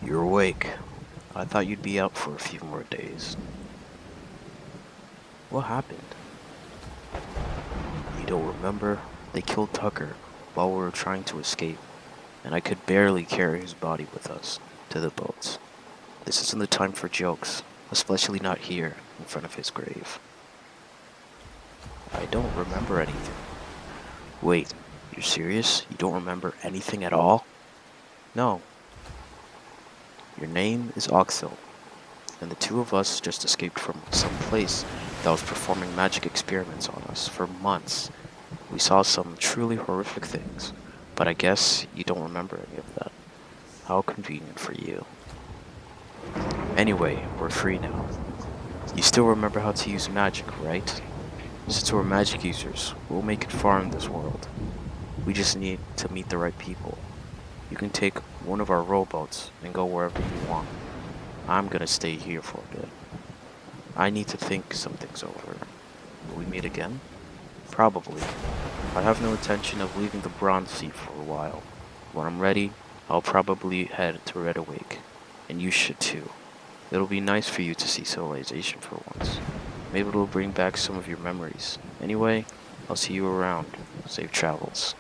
You're awake. I thought you'd be up for a few more days. What happened? You don't remember? They killed Tucker while we were trying to escape, and I could barely carry his body with us to the boats. This isn't the time for jokes, especially not here in front of his grave. I don't remember anything. Wait, you're serious? You don't remember anything at all? No. Your name is Oxel, and the two of us just escaped from some place that was performing magic experiments on us for months. We saw some truly horrific things, but I guess you don't remember any of that. How convenient for you. Anyway, we're free now. You still remember how to use magic, right? Since we're magic users, we'll make it far in this world. We just need to meet the right people. You can take one of our rowboats and go wherever you want. I'm gonna stay here for a bit. I need to think some things over. Will we meet again? Probably. I have no intention of leaving the Bronze Sea for a while. When I'm ready, I'll probably head to Red Awake. And you should too. It'll be nice for you to see civilization for once. Maybe it'll bring back some of your memories. Anyway, I'll see you around. Safe travels.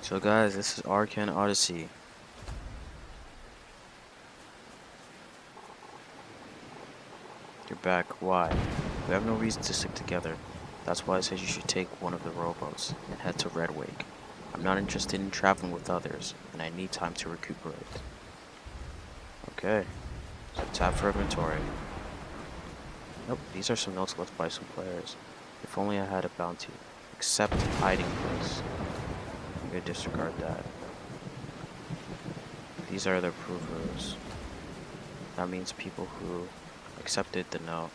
So guys, this is Arcane Odyssey. You're back. Why? We have no reason to stick together. That's why I said you should take one of the rowboats and head to Red Wake. I'm not interested in traveling with others, and I need time to recuperate. Okay. So tap for inventory. Nope, these are some notes left by some players. If only I had a bounty. Accept hiding place. I'm gonna disregard that. These are their provers. That means people who accepted the note.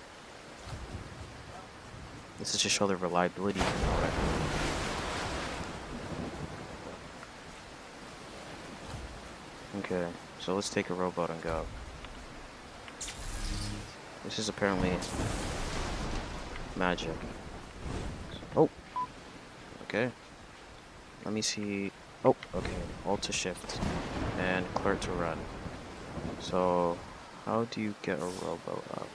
This is to show their reliability. Okay, so let's take a rowboat and go. This is apparently magic. Oh! Okay. Let me see. Oh, okay. Alt to shift. And clear to run. So, how do you get a rowboat up?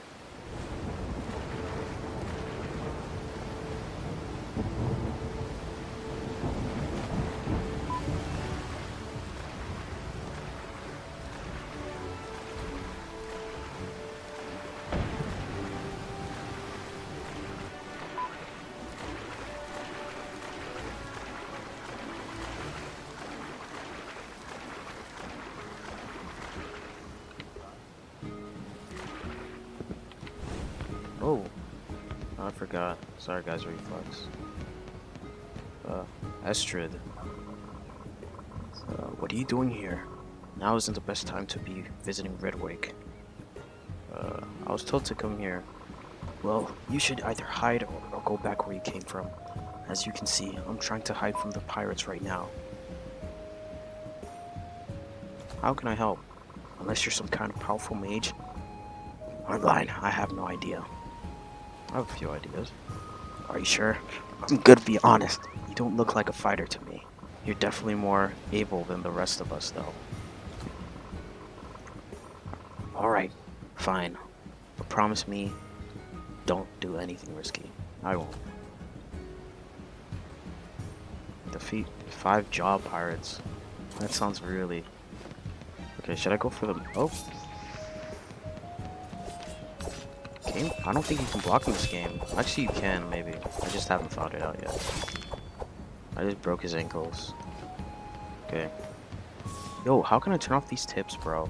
Oh, I forgot. Sorry guys, reflex. Estrid. What are you doing here? Now isn't the best time to be visiting Redwake. I was told to come here. Well, you should either hide or go back where you came from. As you can see, I'm trying to hide from the pirates right now. How can I help? Unless you're some kind of powerful mage? I'm lying, I have no idea. I have a few ideas. Are you sure? I'm gonna be honest. You don't look like a fighter to me. You're definitely more able than the rest of us, though. Alright, fine. But promise me, don't do anything risky. I won't. Defeat 5 jaw pirates. That sounds really... Okay, should I go for the... Oh! I don't think you can block in this game. Actually, you can, maybe. I just haven't found it out yet. I just broke his ankles. Okay. Yo, how can I turn off these tips, bro?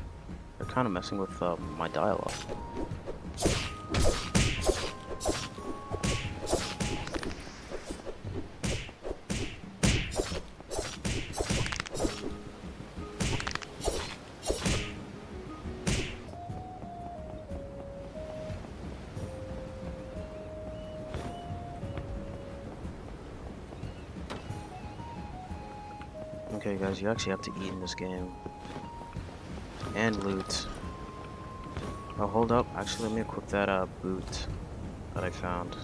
They're kind of messing with my dialogue. Okay guys, you actually have to eat in this game. And loot. Oh, hold up. Actually, let me equip that boot. that I found.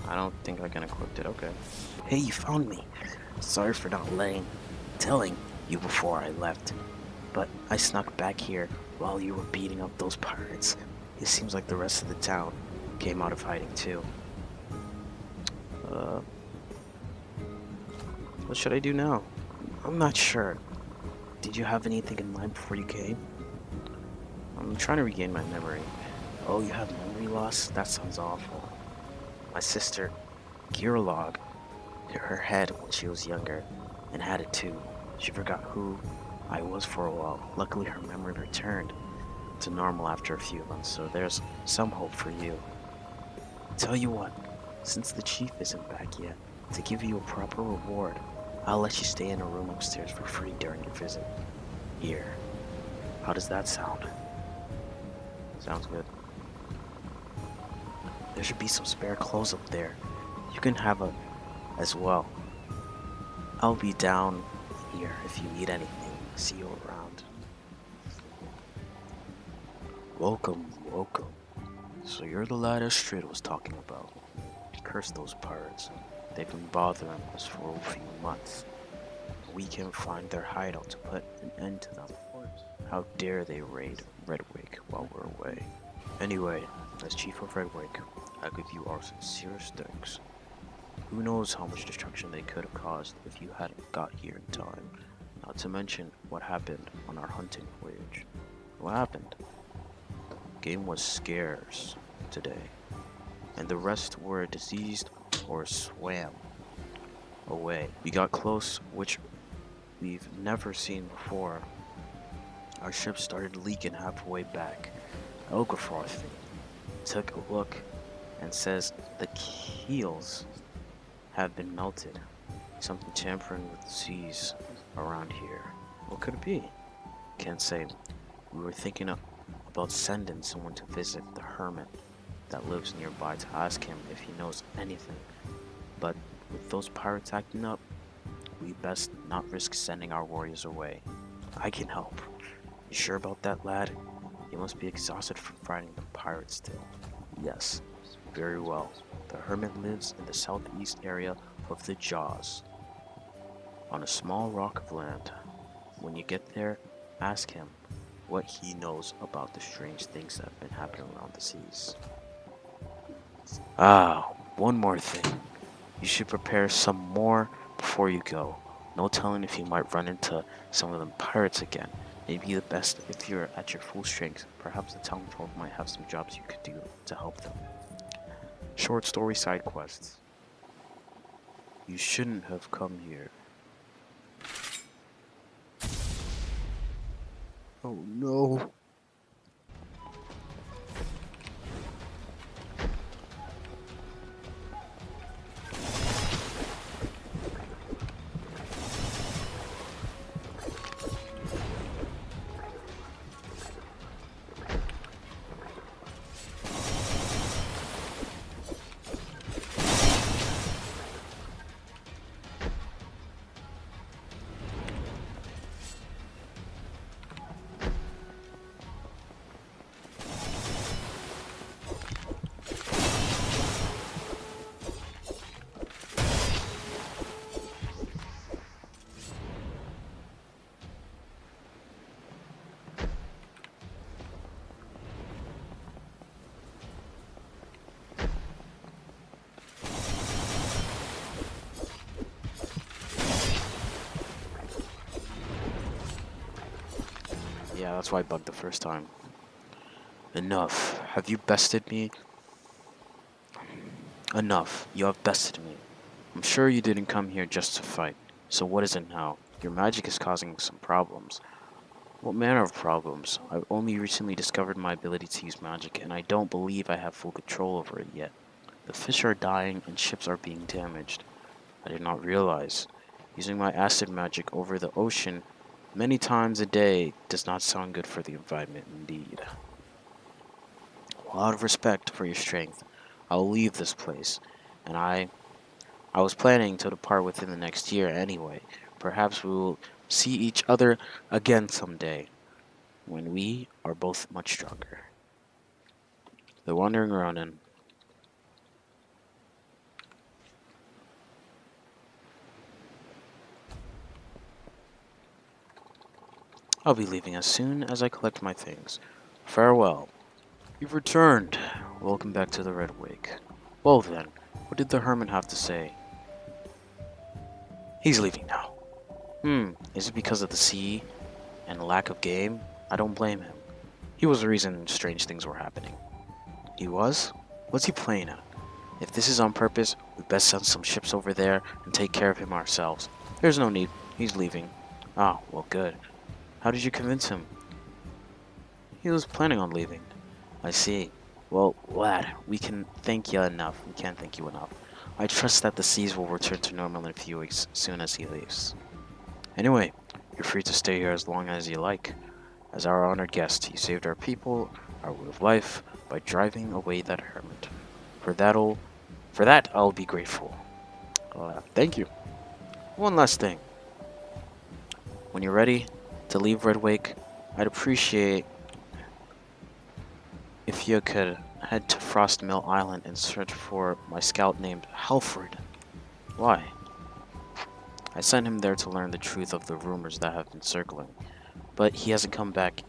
I don't think I can equip it. Okay. Hey, you found me. Sorry for not telling you before I left, but I snuck back here while you were beating up those pirates. It seems like the rest of the town came out of hiding too. What should I do now? I'm not sure. Did you have anything in mind before you came? I'm trying to regain my memory. Oh, you have memory loss? That sounds awful. My sister, Girlog, hit her head when she was younger, and had it too. She forgot who I was for a while. Luckily, her memory returned to normal after a few months, so there's some hope for you. Tell you what, since the chief isn't back yet, to give you a proper reward, I'll let you stay in a room upstairs for free during your visit. Here. How does that sound? Sounds good. There should be some spare clothes up there. You can have a as well. I'll be down here if you need anything. See you around. Welcome. So you're the lad Astrid was talking about. Curse those pirates. They've been bothering us for a few months. We can find their hideout to put an end to them. How dare they raid Redwake while we're away. Anyway, as Chief of Redwake, I give you our sincerest thanks. Who knows how much destruction they could have caused if you hadn't got here in time. Not to mention what happened on our hunting voyage. What happened? Game was scarce today, and the rest were diseased or swam away. We got close, which we've never seen before. Our ship started leaking halfway back. Elgafroth took a look and says the keels have been melted. Something tampering with the seas around here. What could it be? Can't say. We were thinking about sending someone to visit the hermit that lives nearby to ask him if he knows anything. But with those pirates acting up, we best not risk sending our warriors away. I can help. You sure about that, lad? You must be exhausted from fighting the pirates still. Yes, very well. The hermit lives in the southeast area of the Jaws, on a small rock of land. When you get there, ask him what he knows about the strange things that have been happening around the seas. One more thing. You should prepare some more before you go. No telling if you might run into some of them pirates again. Maybe the best if you're at your full strength. Perhaps the townfolk might have some jobs you could do to help them. Short story side quests. You shouldn't have come here. Oh no. Yeah, that's why I bugged the first time. Enough. Have you bested me? Enough. You have bested me. I'm sure you didn't come here just to fight. So what is it now? Your magic is causing some problems. What manner of problems? I've only recently discovered my ability to use magic, and I don't believe I have full control over it yet. The fish are dying and ships are being damaged. I did not realize. Using my acid magic over the ocean many times a day does not sound good for the environment indeed. Well, out of respect for your strength, I'll leave this place, and I was planning to depart within the next year anyway. Perhaps we will see each other again someday. when we are both much stronger. The Wandering Ronin. I'll be leaving as soon as I collect my things. Farewell. You've returned. Welcome back to the Red Wake. Well then, what did the Hermit have to say? He's leaving now. Is it because of the sea and lack of game? I don't blame him. He was the reason strange things were happening. He was? What's he playing at? If this is on purpose, we best send some ships over there and take care of him ourselves. There's no need. He's leaving. Ah, well good. How did you convince him? He was planning on leaving. I see. Well, lad, we can't thank you enough. I trust that the seas will return to normal in a few weeks, as soon as he leaves. Anyway, you're free to stay here as long as you like. As our honored guest, you saved our people, our way of life, by driving away that hermit. For that, I'll be grateful. Thank you. One last thing. When you're ready to leave Red Wake, I'd appreciate if you could head to Frostmill Island and search for my scout named Halford. Why? I sent him there to learn the truth of the rumors that have been circling, but he hasn't come back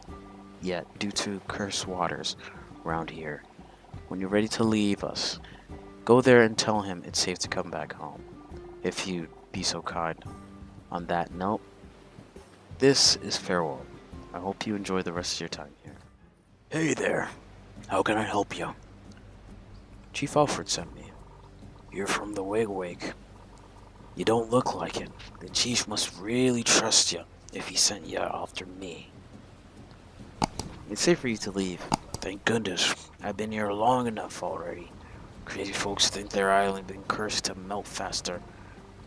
yet due to cursed waters around here. When you're ready to leave us, go there and tell him it's safe to come back home, if you'd be so kind. On that note, this is farewell. I hope you enjoy the rest of your time here. Hey there. How can I help you? Chief Alfred sent me. You're from the Wake. You don't look like it. The chief must really trust you if he sent you after me. It's safe for you to leave. Thank goodness. I've been here long enough already. Crazy folks think their island been cursed to melt faster.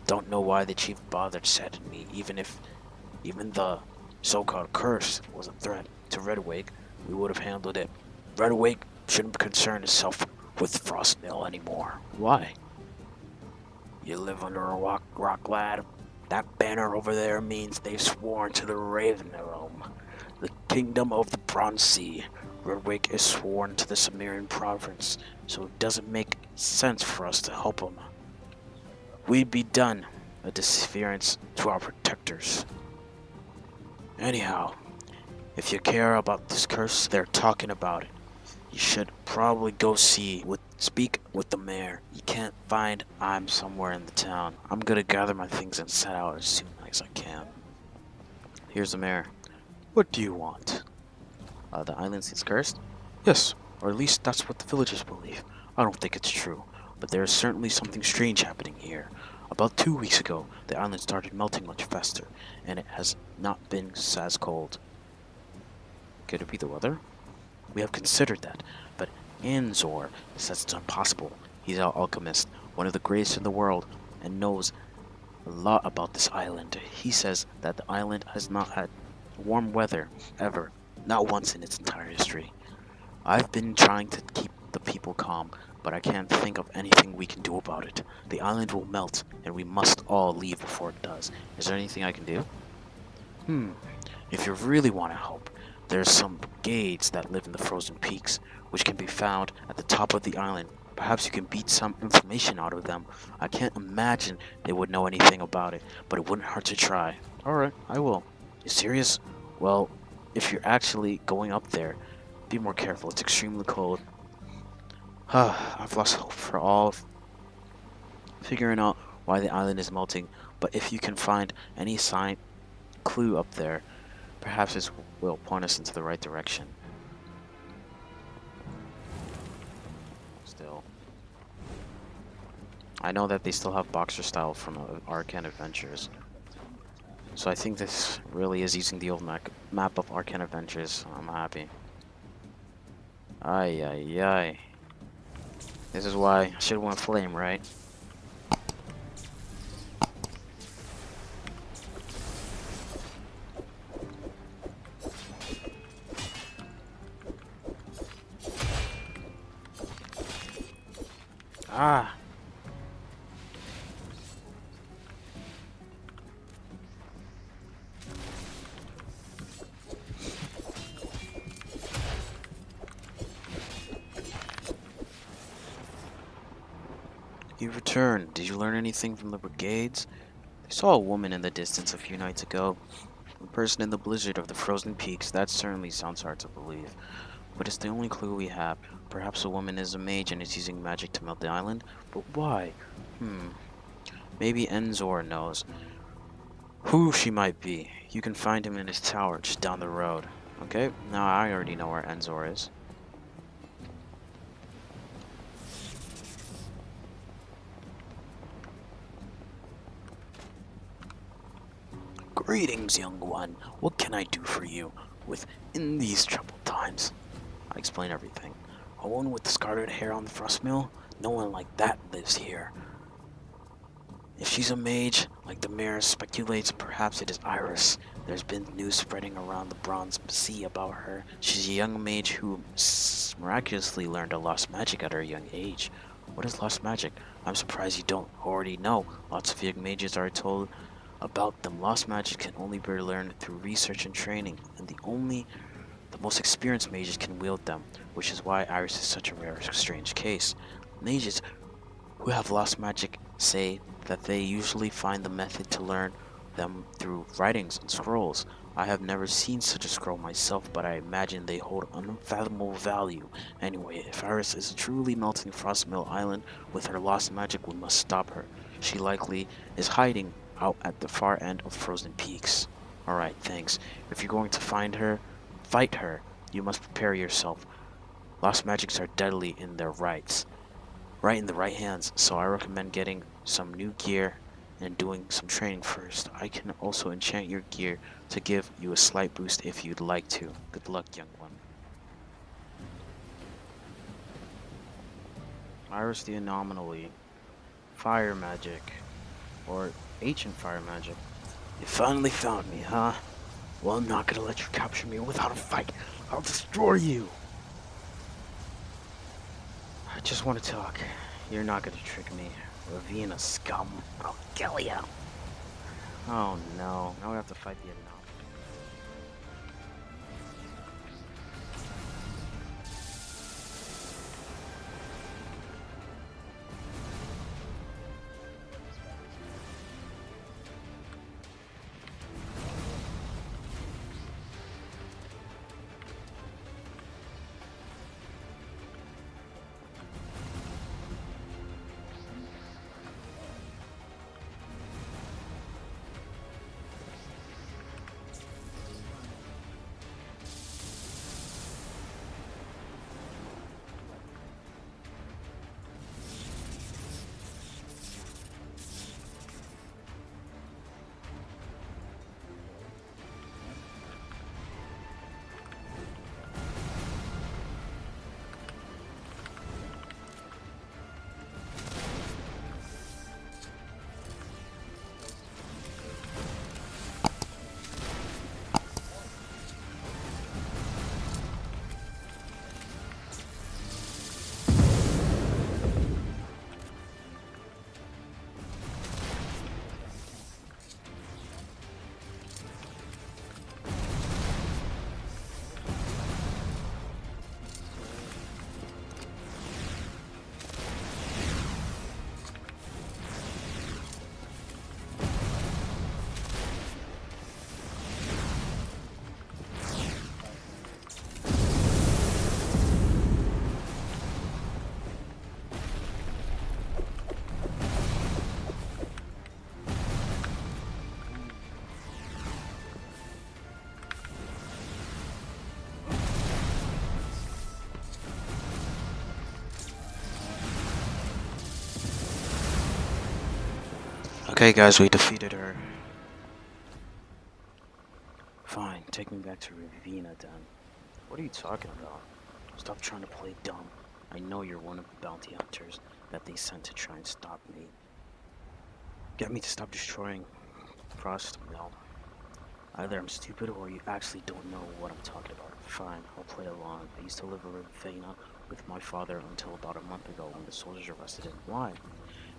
Don't know why the chief bothered sending me, even the so-called curse was a threat to Red Wake, we would have handled it. Red Wake shouldn't concern itself with Frostmill anymore. Why? You live under a rock, lad. That banner over there means they've sworn to the Ravina realm, the kingdom of the Bronze Sea. Red Wake is sworn to the Sumerian province, so it doesn't make sense for us to help them. We'd be done a disferience to our protectors. Anyhow, if you care about this curse they're talking about it, you should probably go speak with the mayor. You can't find I'm somewhere in the town. I'm gonna gather my things and set out as soon as I can. Here's the mayor. What do you want? The island seems cursed? Yes, or at least that's what the villagers believe. I don't think it's true, but there is certainly something strange happening here. About 2 weeks ago, the island started melting much faster, and it has not been as cold. Could it be the weather? We have considered that, but Anzor says it's impossible. He's our alchemist, one of the greatest in the world, and knows a lot about this island. He says that the island has not had warm weather, ever, not once in its entire history. I've been trying to keep the people calm, but I can't think of anything we can do about it. The island will melt, and we must all leave before it does. Is there anything I can do? If you really want to help, there's some gades that live in the frozen peaks, which can be found at the top of the island. Perhaps you can beat some information out of them. I can't imagine they would know anything about it, but it wouldn't hurt to try. Alright, I will. You serious? Well, if you're actually going up there, be more careful. It's extremely cold. I've lost hope for all of figuring out why the island is melting, but if you can find any clue up there, perhaps it will point us into the right direction. Still, I know that they still have boxer style from Arcane Adventures, so I think this really is using the old map of Arcane Adventures. I'm happy. Ay. This is why I should want flame, right? Ah! you returned. Did you learn anything from the brigades? They saw a woman in the distance a few nights ago. A person in the blizzard of the frozen peaks. That certainly sounds hard to believe. But it's the only clue we have. Perhaps a woman is a mage and is using magic to melt the island. But why? Maybe Enzor knows who she might be. You can find him in his tower just down the road. Okay, now I already know where Enzor is. Greetings, young one. What can I do for you in these troubled times? I explain everything. A woman with the scarlet hair on the frost mill? No one like that lives here. If she's a mage, like the mayor speculates, perhaps it is Iris. There's been news spreading around the Bronze Sea about her. She's a young mage who miraculously learned a lost magic at her young age. What is lost magic? I'm surprised you don't already know. Lots of young mages are told about them. Lost magic can only be learned through research and training, and the most experienced mages can wield them, which is why Iris is such a rare, strange case. Mages who have lost magic say that they usually find the method to learn them through writings and scrolls. I have never seen such a scroll myself, but I imagine they hold unfathomable value. Anyway, if Iris is truly melting Frostmill Island with her lost magic, we must stop her. She likely is hiding out at the far end of Frozen Peaks. Alright, thanks. If you're going to fight her, you must prepare yourself. Lost magics are deadly in their right in the right hands, so I recommend getting some new gear and doing some training first. I can also enchant your gear to give you a slight boost if you'd like to. Good luck, young one. Iris the Anomaly. Fire magic. Or ancient fire magic. You finally found me, huh? Well, I'm not gonna let you capture me without a fight. I'll destroy you. I just want to talk. You're not gonna trick me. Ravina scum. I'll kill you. Oh no. Now we have to fight the anomaly. Okay guys, we defeated her. Fine, take me back to Ravina then. What are you talking about? Stop trying to play dumb. I know you're one of the bounty hunters that they sent to try and stop me. Get me to stop destroying Frost Mill. Either I'm stupid or you actually don't know what I'm talking about. Fine, I'll play along. I used to live in Ravina with my father until about a month ago when the soldiers arrested him. Why?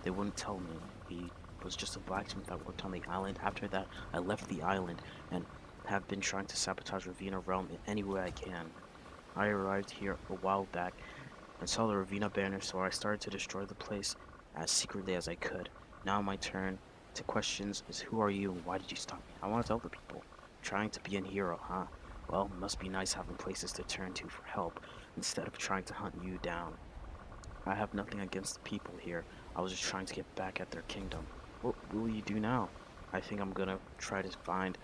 They wouldn't tell me. He was just a blacksmith that worked on the island. After that, I left the island and have been trying to sabotage Ravina Realm in any way I can. I arrived here a while back and saw the Ravina banner, so I started to destroy the place as secretly as I could. Now my turn to questions is who are you and why did you stop me? I want to tell the people. Trying to be a hero, huh? Well, must be nice having places to turn to for help instead of trying to hunt you down. I have nothing against the people here. I was just trying to get back at their kingdom. What will you do now? I think I'm gonna try to find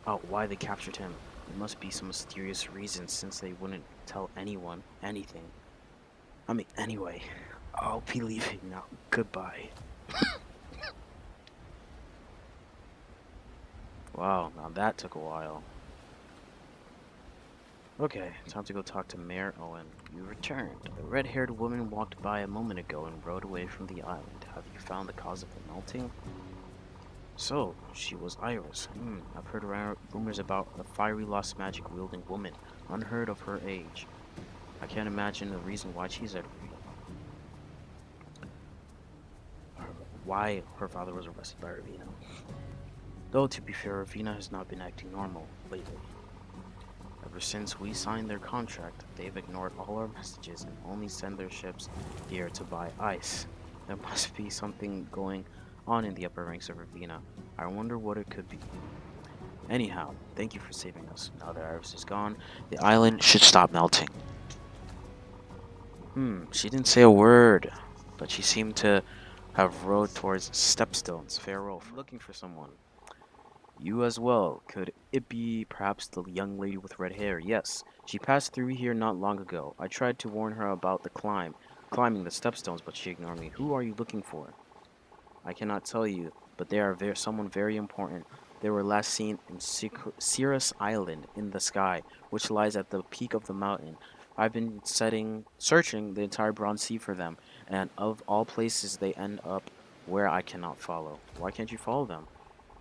out why they captured him. It must be some mysterious reason since they wouldn't tell anyone anything. I mean, anyway, I'll be leaving now. Goodbye. Wow, now that took a while. Okay, time to go talk to Mayor Owen. You returned. A red-haired woman walked by a moment ago and rode away from the island. Have you found the cause of the melting? So, she was Iris. I've heard rumors about a fiery lost magic wielding woman, unheard of her age. I can't imagine the reason why she's at why her father was arrested by Ravina. Though, to be fair, Ravina has not been acting normal lately. Ever since we signed their contract, they've ignored all our messages and only send their ships here to buy ice. There must be something going on in the upper ranks of Ravina. I wonder what it could be. Anyhow, thank you for saving us. Now that Iris is gone, the island should stop melting. She didn't say a word, but she seemed to have rowed towards stepstones. Farewell. Looking for someone. You as well. Could it be perhaps the young lady with red hair? Yes. She passed through here not long ago. I tried to warn her about the climbing the stepstones, but she ignored me. Who are you looking for? I cannot tell you, but they are someone very important. They were last seen in Cirrus Island in the sky, which lies at the peak of the mountain. I've been searching the entire Bronze Sea for them, and of all places they end up where I cannot follow. Why can't you follow them?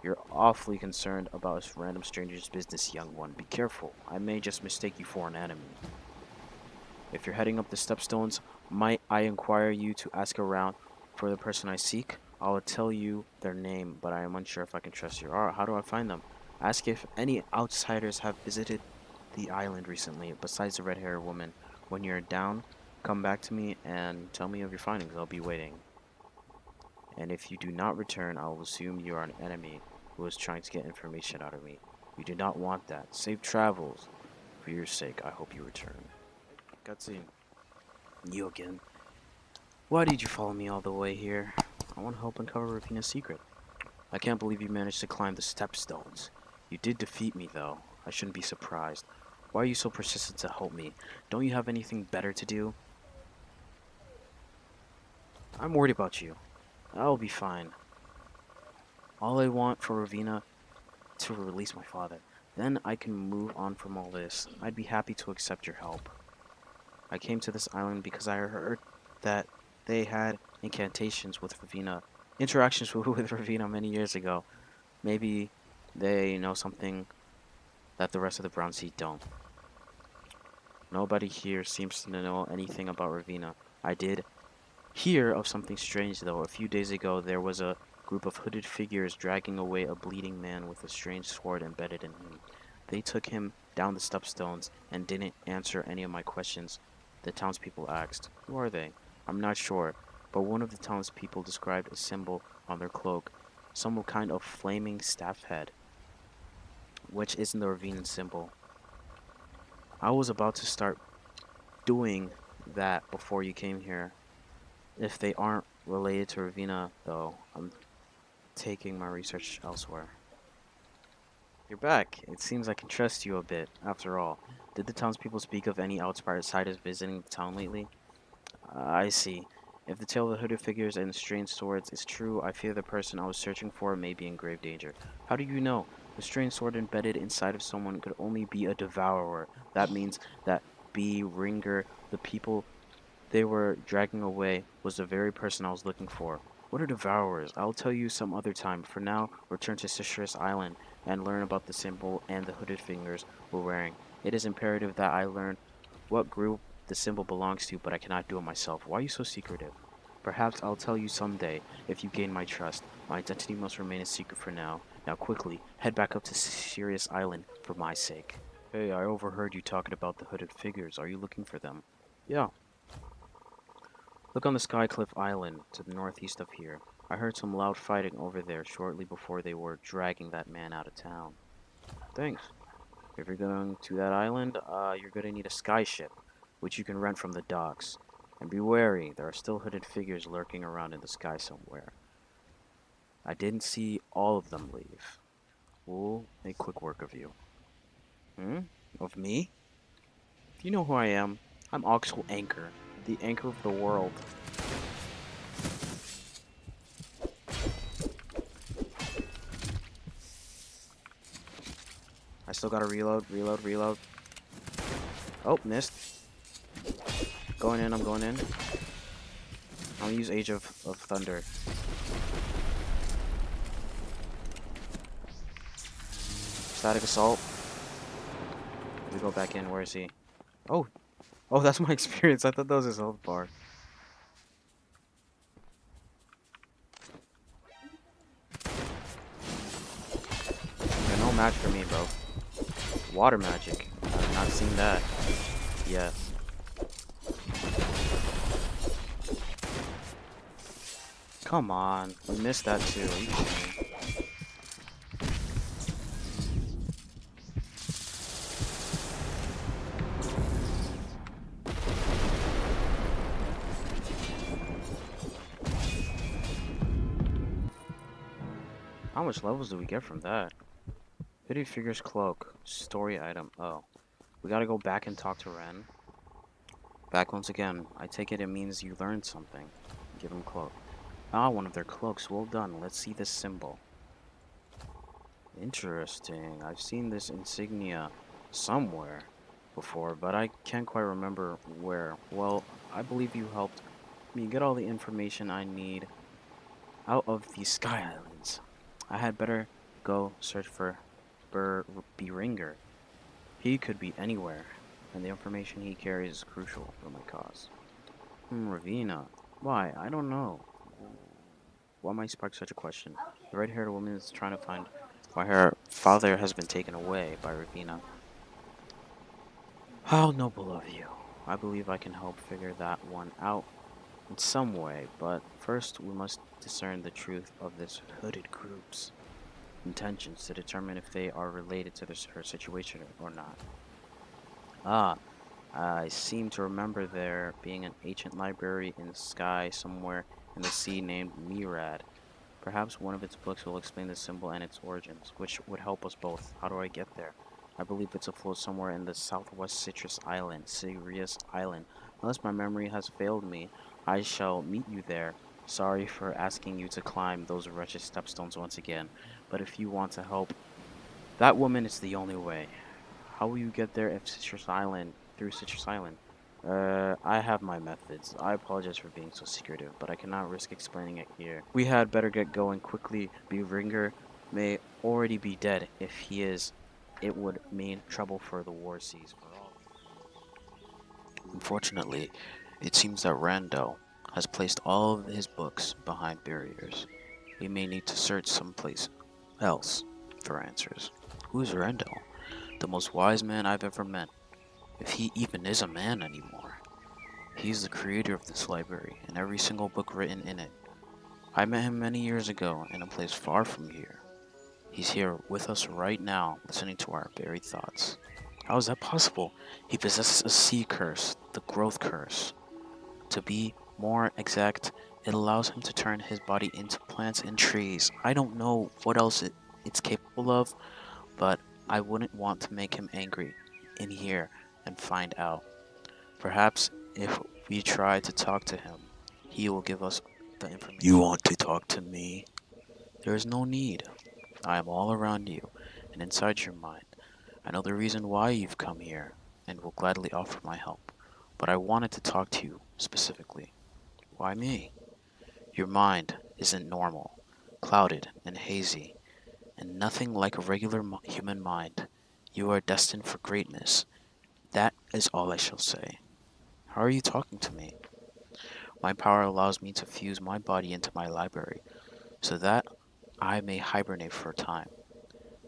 You're awfully concerned about a random stranger's business, young one. Be careful. I may just mistake you for an enemy. If you're heading up the stepstones, might I inquire you to ask around for the person I seek? I will tell you their name, but I am unsure if I can trust you. Alright, how do I find them? Ask if any outsiders have visited the island recently, besides the red-haired woman. When you're down, come back to me and tell me of your findings. I'll be waiting. And if you do not return, I will assume you are an enemy who is trying to get information out of me. You do not want that. Safe travels. For your sake, I hope you return. Cutscene. You again. Why did you follow me all the way here? I want to help uncover Ravina's secret. I can't believe you managed to climb the stepstones. You did defeat me, though. I shouldn't be surprised. Why are you so persistent to help me? Don't you have anything better to do? I'm worried about you. I'll be fine. All I want for Ravina to release my father. Then I can move on from all this. I'd be happy to accept your help. I came to this island because I heard that they had incantations with Ravina, interactions with Ravina many years ago. Maybe they know something that the rest of the Brown Sea don't. Nobody here seems to know anything about Ravina. I did hear of something strange though. A few days ago there was a group of hooded figures dragging away a bleeding man with a strange sword embedded in him. They took him down the stepstones and didn't answer any of my questions. The townspeople asked, "Who are they?" I'm not sure, but one of the townspeople described a symbol on their cloak, some kind of flaming staff head, which isn't the Ravine symbol. I was about to start doing that before you came here. If they aren't related to Ravina, though, I'm taking my research elsewhere. You're back. It seems I can trust you a bit, after all. Did the townspeople speak of any outsiders visiting the town lately? I see. If the tale of the hooded figures and strange swords is true, I fear the person I was searching for may be in grave danger. How do you know? The strange sword embedded inside of someone could only be a devourer. That means that B. Ringer, the people they were dragging away, was the very person I was looking for. What are devourers? I'll tell you some other time. For now, return to Citrus Island and learn about the symbol and the hooded fingers were wearing. It is imperative that I learn what group the symbol belongs to, but I cannot do it myself. Why are you so secretive? Perhaps I'll tell you someday, if you gain my trust. My identity must remain a secret for now. Now quickly, head back up to Sirius Island for my sake. Hey, I overheard you talking about the hooded figures. Are you looking for them? Yeah. Look on the Skycliff Island to the northeast of here. I heard some loud fighting over there shortly before they were dragging that man out of town. Thanks. If you're going to that island, you're gonna need a skyship, which you can rent from the docks. And be wary, there are still hooded figures lurking around in the sky somewhere. I didn't see all of them leave. We'll make quick work of you. Of me? You know who I am. I'm Oxel Anchor, the anchor of the world. I still gotta reload. Oh, missed. Going in, I'm going in. I'm gonna use Age of Thunder. Static Assault. We go back in, where is he? Oh, that's my experience. I thought that was his health bar. Yeah, no match for me, bro. Water magic. I have not seen that yet. Come on, we missed that too. Are you kidding me? How much levels do we get from that? Hooded Figure's Cloak. Story item. Oh. We gotta go back and talk to Ren. Back once again. I take it means you learned something. Give him cloak. Ah, one of their cloaks. Well done. Let's see this symbol. Interesting. I've seen this insignia somewhere before, but I can't quite remember where. Well, I believe you helped me get all the information I need out of these Sky Islands. I had better go search for Beringer. He could be anywhere, and the information he carries is crucial for my cause. Ravina. Why? I don't know. Why might spark such a question? The red-haired woman is trying to find why her father has been taken away by Ravina. How noble of you. I believe I can help figure that one out in some way, but first we must discern the truth of this hooded group's intentions to determine if they are related to her situation or not. I seem to remember there being an ancient library in the sky somewhere in the sea named Mirad. Perhaps one of its books will explain the symbol and its origins, which would help us both. How do I get there? I believe it's afloat somewhere in the southwest Citrus Island, Sirius Island. Unless my memory has failed me, I shall meet you there. Sorry for asking you to climb those wretched stepstones once again, but if you want to help, that woman is the only way. How will you get there if through Citrus Island? I have my methods. I apologize for being so secretive, but I cannot risk explaining it here. We had better get going quickly. Beringer may already be dead. If he is, it would mean trouble for the war seas for all. Unfortunately, it seems that Randall has placed all of his books behind barriers. We may need to search someplace else for answers. Who is Randall? The most wise man I've ever met. If he even is a man anymore. He's the creator of this library and every single book written in it. I met him many years ago in a place far from here. He's here with us right now, listening to our buried thoughts. How is that possible? He possesses a sea curse, the growth curse. To be more exact, it allows him to turn his body into plants and trees. I don't know what else it's capable of, but I wouldn't want to make him angry in here and find out. Perhaps if we try to talk to him, he will give us the information. You want to talk to me? There is no need. I am all around you and inside your mind. I know the reason why you've come here and will gladly offer my help, but I wanted to talk to you specifically. Why me? Your mind isn't normal, clouded and hazy, and nothing like a regular human mind. You are destined for greatness. That is all I shall say. How are you talking to me? My power allows me to fuse my body into my library, so that I may hibernate for a time.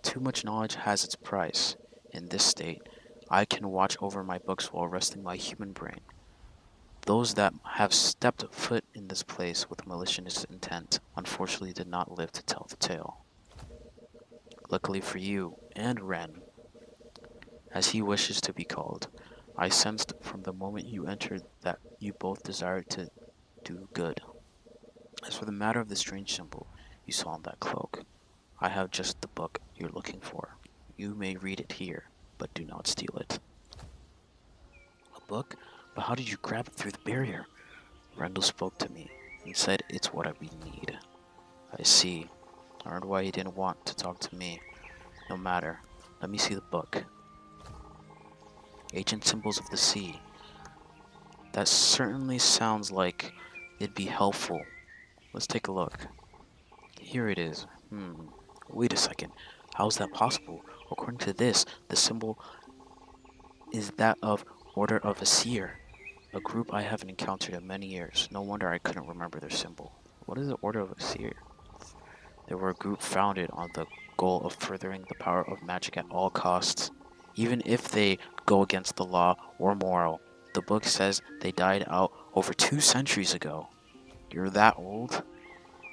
Too much knowledge has its price. In this state, I can watch over my books while resting my human brain. Those that have stepped foot in this place with malicious intent unfortunately did not live to tell the tale. Luckily for you and Ren, as he wishes to be called, I sensed from the moment you entered that you both desired to do good. As for the matter of the strange symbol you saw on that cloak, I have just the book you're looking for. You may read it here, but do not steal it. A book? But how did you grab it through the barrier? Randall spoke to me and said it's what we need. I see. I wondered why he didn't want to talk to me. No matter. Let me see the book. Ancient Symbols of the Sea. That certainly sounds like it'd be helpful. Let's take a look. Here it is. Wait a second. How is that possible? According to this, the symbol is that of Order of a Seer, a group I haven't encountered in many years. No wonder I couldn't remember their symbol. What is the Order of a Seer? They were a group founded on the goal of furthering the power of magic at all costs, even if they go against the law or moral. The book says they died out over 2 centuries ago. You're that old?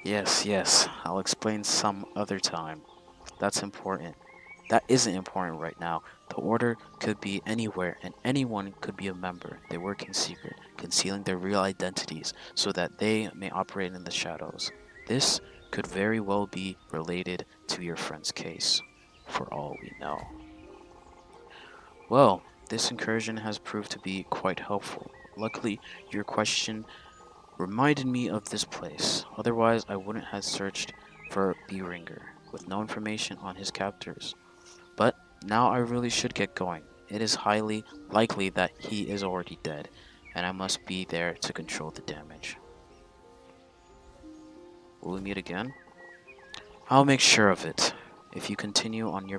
Yes, I'll explain some other time. That's important. That isn't important right now. The Order could be anywhere, and anyone could be a member. They work in secret, concealing their real identities, so that they may operate in the shadows. This could very well be related to your friend's case, for all we know. Well, this incursion has proved to be quite helpful. Luckily, your question reminded me of this place. Otherwise, I wouldn't have searched for B-Ringer, with no information on his captors. But now I really should get going. It is highly likely that he is already dead, and I must be there to control the damage. Will we meet again? I'll make sure of it. If you continue on your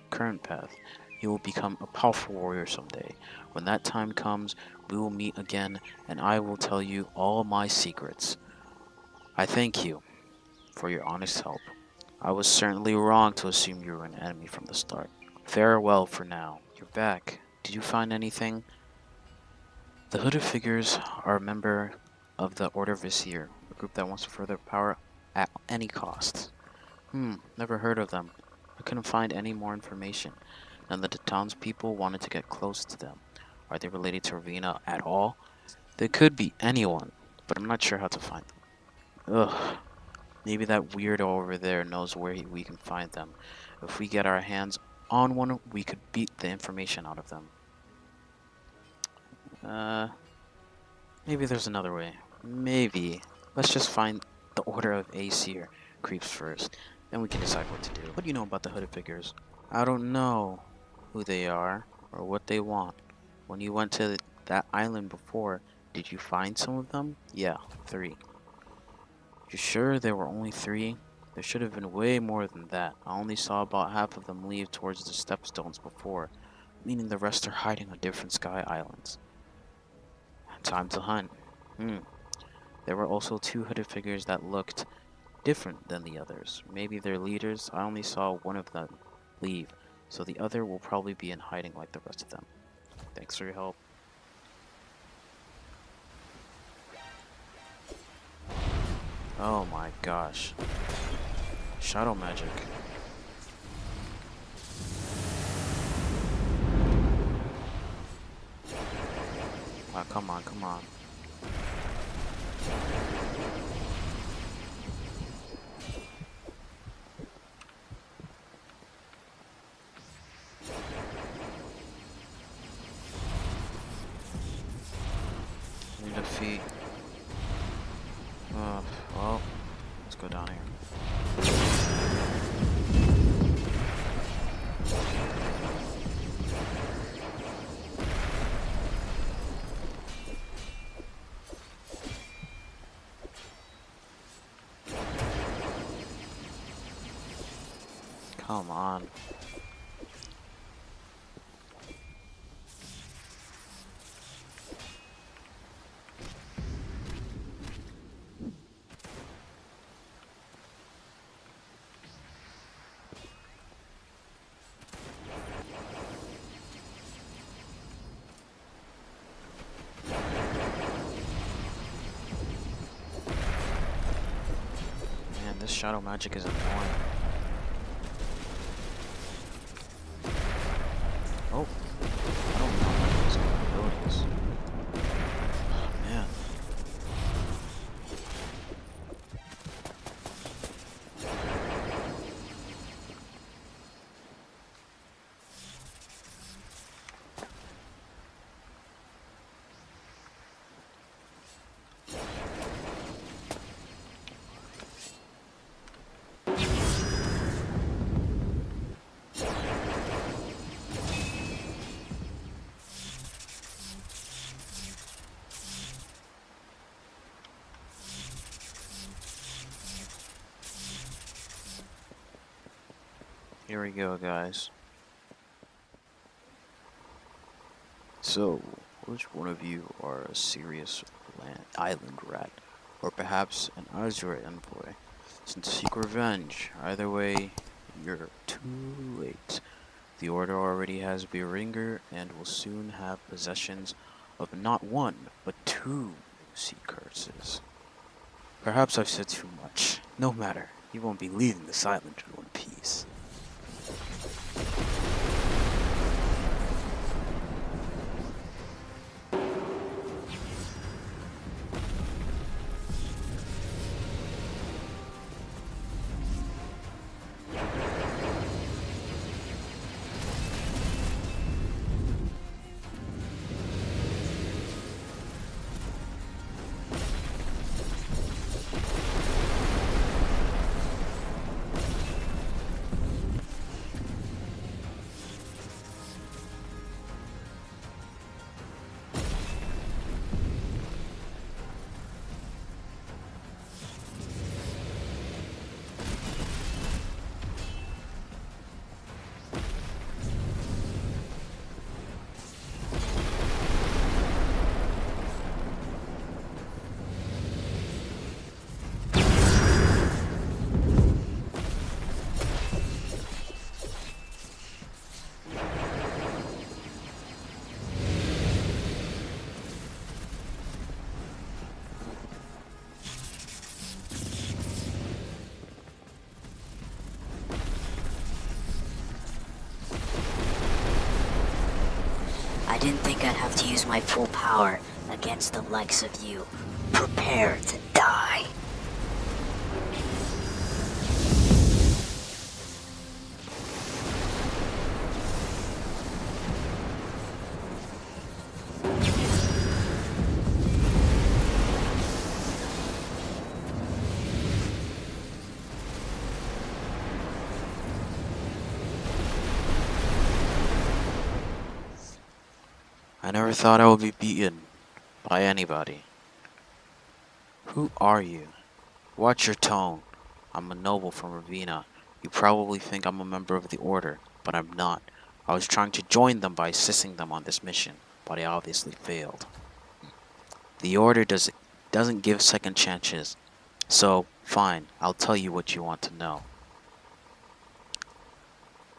current path, you will become a powerful warrior someday. When that time comes, we will meet again, and I will tell you all my secrets. I thank you for your honest help. I was certainly wrong to assume you were an enemy from the start. Farewell for now. You're back. Did you find anything? The hooded figures are a member of the Order of Seer, a group that wants to further power at any cost. Never heard of them. I couldn't find any more information. None of the townspeople wanted to get close to them. Are they related to Ravina at all? They could be anyone, but I'm not sure how to find them. Ugh. Maybe that weirdo over there knows where we can find them. If we get our hands on one, we could beat the information out of them. Maybe there's another way. Maybe. Let's just find the Order of Seer creeps first. Then we can decide what to do. What do you know about the hooded figures? I don't know who they are or what they want. When you went to that island before, did you find some of them? Yeah, 3. You sure there were only 3? There should have been way more than that. I only saw about half of them leave towards the stepstones before, meaning the rest are hiding on different sky islands. Time to hunt. There were also 2 hooded figures that looked different than the others. Maybe they're leaders. I only saw one of them leave, so the other will probably be in hiding like the rest of them. Thanks for your help. Oh my gosh. Shadow magic. Ah, come on. We defeat. Well, let's go down here. Come on. shadow magic is annoying. Oh, I don't know how these capabilities. Man. Here we go, guys. So, which one of you are a serious island rat, or perhaps an Azure envoy? Since seek revenge, either way, you're too late. The Order already has Beringer and will soon have possessions of not one, but two sea curses. Perhaps I've said too much. No matter, you won't be leaving this island in one piece. I didn't think I'd have to use my full power against the likes of you. Prepare to die. I never thought I would be beaten by anybody. Who are you? Watch your tone. I'm a noble from Ravina. You probably think I'm a member of the Order, but I'm not. I was trying to join them by assisting them on this mission, but I obviously failed. The Order doesn't give second chances, so fine, I'll tell you what you want to know.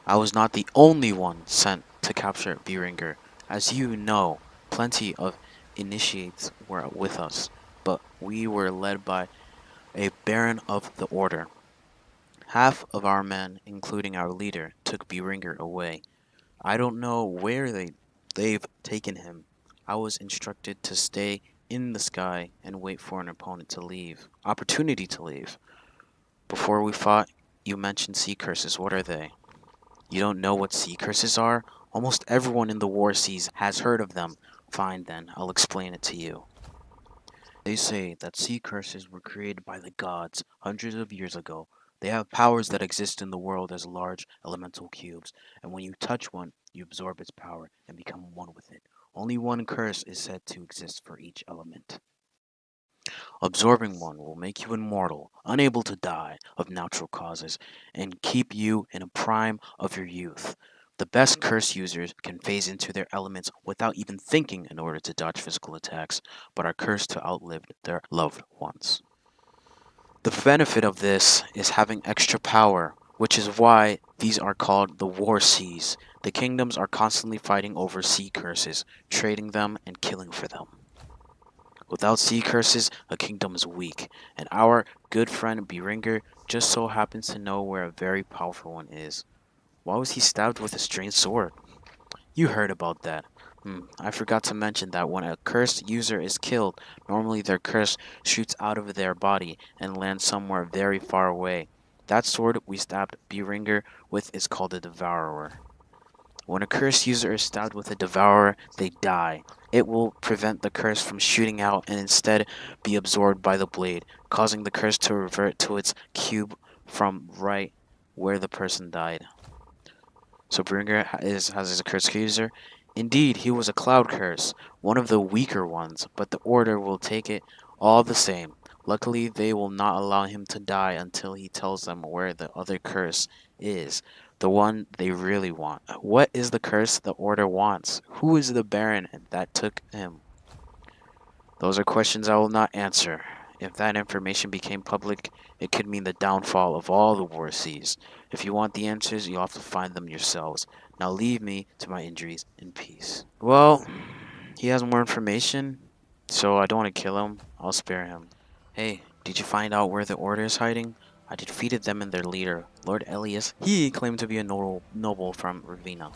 I was not the only one sent to capture Beringer. As you know, plenty of initiates were with us, but we were led by a Baron of the Order. Half of our men, including our leader, took Beringer away. I don't know where they've taken him. I was instructed to stay in the sky and wait for an opponent to leave. Opportunity to leave. Before we fought, you mentioned sea curses. What are they? You don't know what sea curses are? Almost everyone in the war seas has heard of them. Fine then, I'll explain it to you. They say that sea curses were created by the gods hundreds of years ago. They have powers that exist in the world as large elemental cubes, and when you touch one, you absorb its power and become one with it. Only one curse is said to exist for each element. Absorbing one will make you immortal, unable to die of natural causes, and keep you in a prime of your youth. The best curse users can phase into their elements without even thinking in order to dodge physical attacks, but are cursed to outlive their loved ones. The benefit of this is having extra power, which is why these are called the war seas. The kingdoms are constantly fighting over sea curses, trading them and killing for them. Without sea curses, a kingdom is weak, and our good friend Beringer just so happens to know where a very powerful one is. Why was he stabbed with a strange sword? You heard about that. I forgot to mention that when a cursed user is killed, normally their curse shoots out of their body and lands somewhere very far away. That sword we stabbed Beringer with is called a Devourer. When a cursed user is stabbed with a Devourer, they die. It will prevent the curse from shooting out and instead be absorbed by the blade, causing the curse to revert to its cube from right where the person died. So Bringer has a curse user. Indeed, he was a cloud curse, one of the weaker ones, but the Order will take it all the same. Luckily, they will not allow him to die until he tells them where the other curse is, the one they really want. What is the curse the Order wants? Who is the Baron that took him? Those are questions I will not answer. If that information became public, it could mean the downfall of all the war seas. If you want the answers, you'll have to find them yourselves. Now leave me to my injuries in peace. Well, he has more information, so I don't want to kill him. I'll spare him. Hey, did you find out where the Order is hiding? I defeated them and their leader, Lord Elias. He claimed to be a noble from Ravina.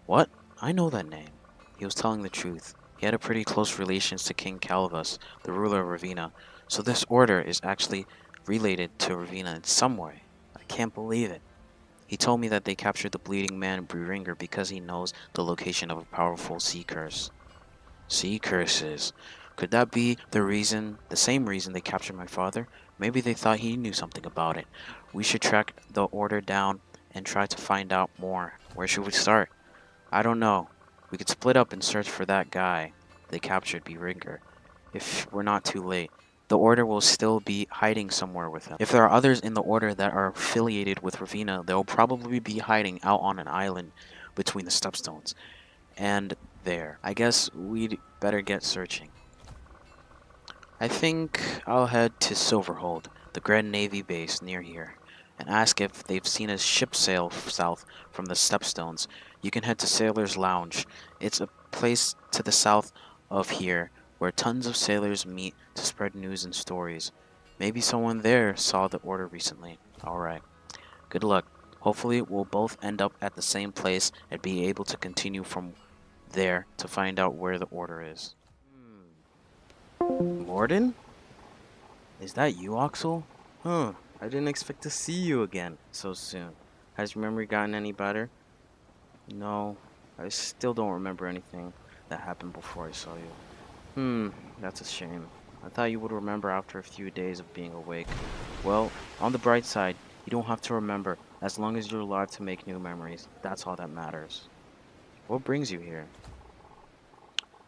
What? I know that name. He was telling the truth. He had a pretty close relations to King Calvis, the ruler of Ravina, so this order is actually related to Ravina in some way. I can't believe it. He told me that they captured the bleeding man Beringer because he knows the location of a powerful sea curse. Sea curses. Could that be the same reason they captured my father? Maybe they thought he knew something about it. We should track the order down and try to find out more. Where should we start? I don't know. We could split up and search for that guy they captured Beringer. If we're not too late, the Order will still be hiding somewhere with him. If there are others in the Order that are affiliated with Ravina, they'll probably be hiding out on an island between the stepstones. And there. I guess we'd better get searching. I think I'll head to Silverhold, the Grand Navy base near here, and ask if they've seen a ship sail south from the Stepstones. You can head to Sailor's Lounge. It's a place to the south of here where tons of sailors meet to spread news and stories. Maybe someone there saw the Order recently. Alright. Good luck. Hopefully we'll both end up at the same place and be able to continue from there to find out where the Order is. Morden? Is that you, Axel? Huh, I didn't expect to see you again so soon. Has your memory gotten any better? No, I still don't remember anything that happened before I saw you. That's a shame. I thought you would remember after a few days of being awake. Well, on the bright side, you don't have to remember as long as you're alive to make new memories. That's all that matters. What brings you here?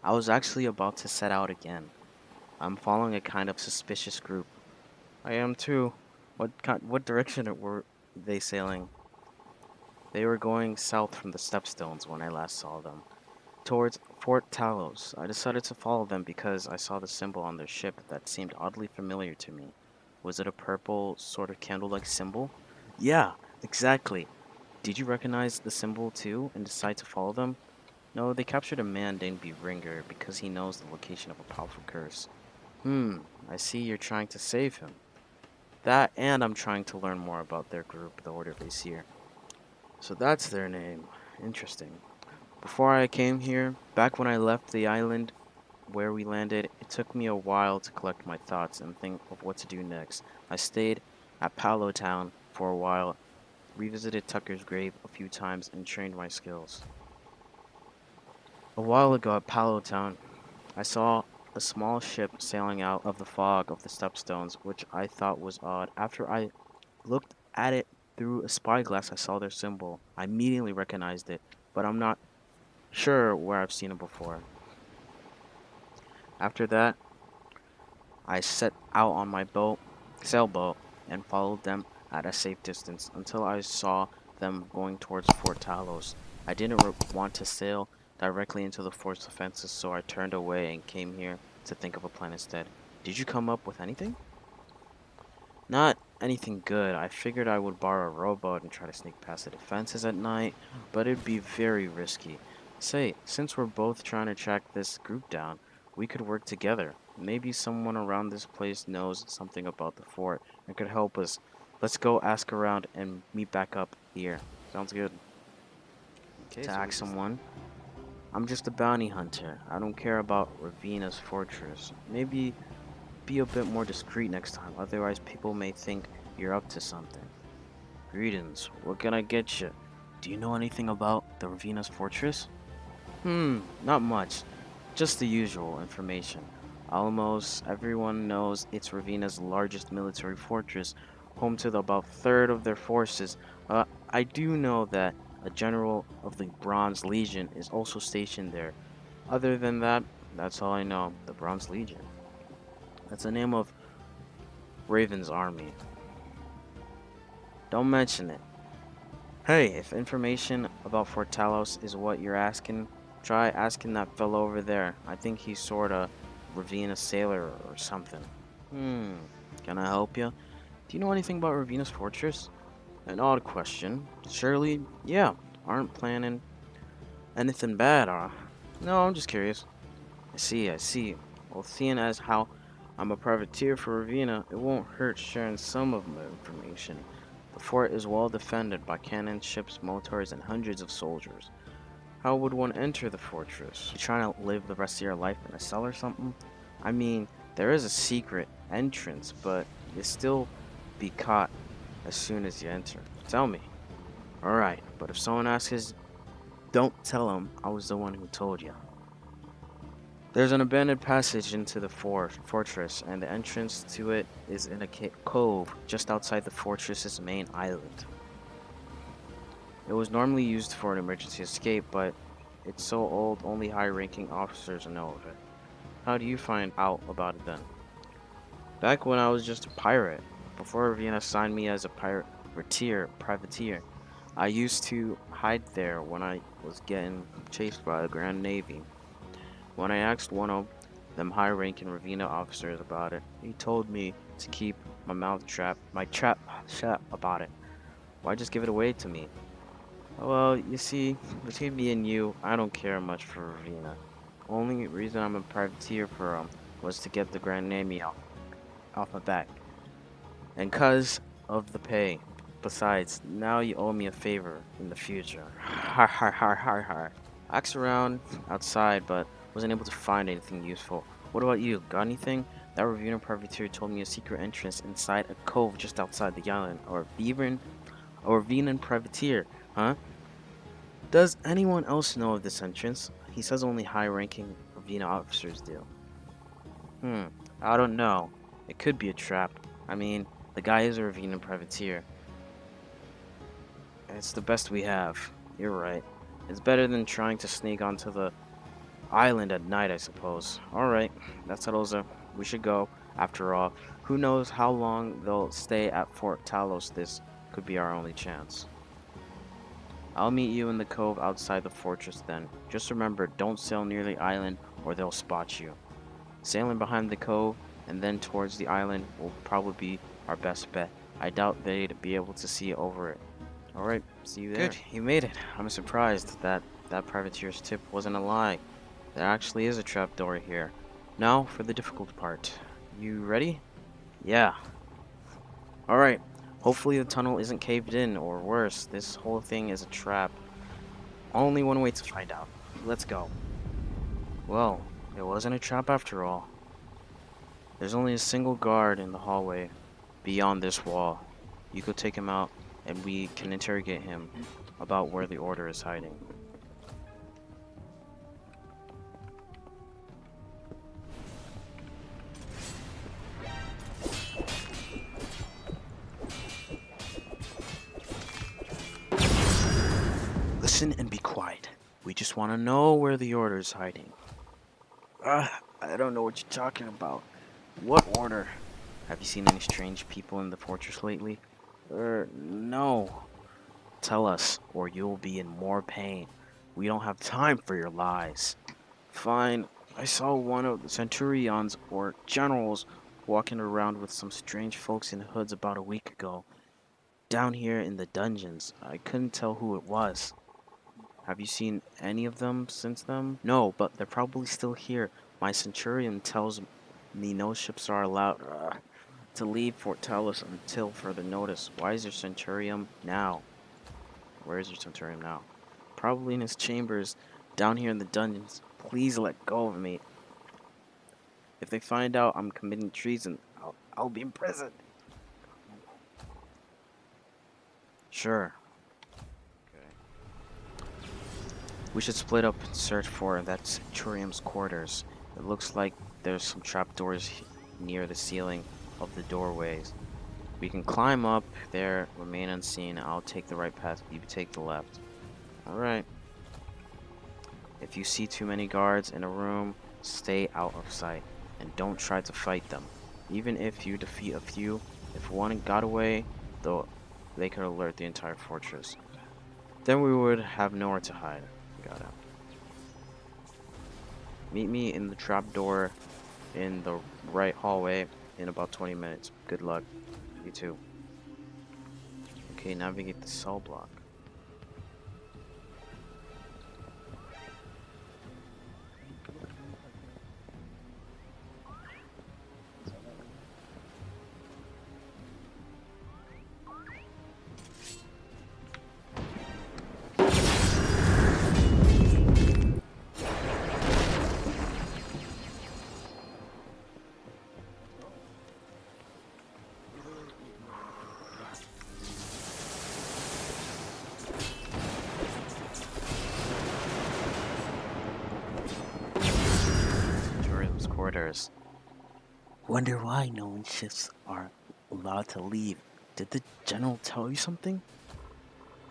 I was actually about to set out again. I'm following a kind of suspicious group. I am too. What direction were they sailing? They were going south from the Stepstones when I last saw them, towards Fort Talos. I decided to follow them because I saw the symbol on their ship that seemed oddly familiar to me. Was it a purple, sort of candle-like symbol? Yeah, exactly. Did you recognize the symbol too and decide to follow them? No, they captured a man named Beringer because he knows the location of a powerful curse. I see you're trying to save him. That, and I'm trying to learn more about their group, the Order of Seer. So that's their name. Interesting. Before I came here, back when I left the island where we landed, it took me a while to collect my thoughts and think of what to do next. I stayed at Palo Town for a while, revisited Tucker's grave a few times, and trained my skills. A while ago at Palo Town, I saw a small ship sailing out of the fog of the Stepstones, which I thought was odd. After I looked at it through a spyglass, I saw their symbol. I immediately recognized it, but I'm not sure where I've seen it before. After that, I set out on my sailboat, and followed them at a safe distance until I saw them going towards Fort Talos. I didn't want to sail directly into the fort's defenses, so I turned away and came here to think of a plan instead. Did you come up with anything? Not anything good. I figured I would borrow a rowboat and try to sneak past the defenses at night, but it'd be very risky. Say, since we're both trying to track this group down, we could work together. Maybe someone around this place knows something about the fort and could help us. Let's go ask around and meet back up here. Sounds good. Okay, To so we ask just someone, I'm just a bounty hunter. I don't care about Ravina's fortress. Maybe be a bit more discreet next time, otherwise people may think you're up to something. Greetings, what can I get you? Do you know anything about the Ravina's fortress? Not much. Just the usual information. Almost everyone knows it's Ravina's largest military fortress, home to about third of their forces. I do know that a general of the Bronze Legion is also stationed there. Other than that, that's all I know. The Bronze Legion. That's the name of Raven's army. Don't mention it. Hey, if information about Fort Talos is what you're asking, try asking that fellow over there. I think he's sorta Ravina sailor or something. Can I help you? Do you know anything about Ravina's fortress? An odd question. Surely, yeah. Aren't planning anything bad, No, I'm just curious. I see. Well, seeing as how I'm a privateer for Ravina, it won't hurt sharing some of my information. The fort is well defended by cannon, ships, motors, and hundreds of soldiers. How would one enter the fortress? You trying to live the rest of your life in a cell or something? I mean, there is a secret entrance, but you'll still be caught as soon as you enter. Tell me. Alright, but if someone asks, don't tell them I was the one who told you. There's an abandoned passage into the fortress, and the entrance to it is in a cove just outside the fortress's main island. It was normally used for an emergency escape, but it's so old only high-ranking officers know of it. How do you find out about it then? Back when I was just a pirate, before Ravina signed me as a privateer, I used to hide there when I was getting chased by the Grand Navy. When I asked one of them high-ranking Ravina officers about it, he told me to keep my trap shut about it. Why just give it away to me? Well, you see, between me and you, I don't care much for Ravina. Only reason I'm a privateer for was to get the Grand Navy off my back. And 'cause of the pay. Besides, now you owe me a favor in the future. Har har har har har. I asked around outside, but wasn't able to find anything useful. What about you? Got anything? That Ravina privateer told me a secret entrance inside a cove just outside the island. Or Venan privateer, huh? Does anyone else know of this entrance? He says only high-ranking Ravina officers do. I don't know. It could be a trap. I mean, the guy is a Ravina privateer. It's the best we have. You're right. It's better than trying to sneak onto the island at night, I suppose. Alright, that settles it. We should go. After all, who knows how long they'll stay at Fort Talos. This could be our only chance. I'll meet you in the cove outside the fortress then. Just remember, don't sail near the island or they'll spot you. Sailing behind the cove and then towards the island will probably be our best bet. I doubt they'd be able to see over it. Alright, see you there. Good, you made it. I'm surprised that privateer's tip wasn't a lie. There actually is a trapdoor here. Now for the difficult part. You ready? Yeah. Alright. Hopefully the tunnel isn't caved in, or worse, this whole thing is a trap. Only one way to find out. Let's go. Well, it wasn't a trap after all. There's only a single guard in the hallway beyond this wall. You could take him out and we can interrogate him about where the order is hiding. Listen and be quiet. We just want to know where the order is hiding. I don't know what you're talking about. What order? Have you seen any strange people in the fortress lately? No. Tell us, or you'll be in more pain. We don't have time for your lies. Fine. I saw one of the centurions or generals walking around with some strange folks in hoods about a week ago. Down here in the dungeons. I couldn't tell who it was. Have you seen any of them since then? No, but they're probably still here, My centurion tells me no ships are allowed to leave Fort Talos until further notice. Why is your centurion now? Where is your centurion now? Probably in his chambers, down here in the dungeons. Please let go of me. If they find out I'm committing treason, I'll be imprisoned. Sure. Okay. We should split up and search for that centurion's quarters. It looks like there's some trapdoors near the ceiling of the doorways. We can climb up there, remain unseen. I'll take the right path, you take the left. Alright. If you see too many guards in a room, stay out of sight, and don't try to fight them. Even if you defeat a few, if one got away, though, they could alert the entire fortress. Then we would have nowhere to hide. Got it. Meet me in the trapdoor in the right hallway in about 20 minutes. Good luck. You too. Okay, navigate the cell block. Quarters. Wonder why no one ships are allowed to leave. Did the general tell you something?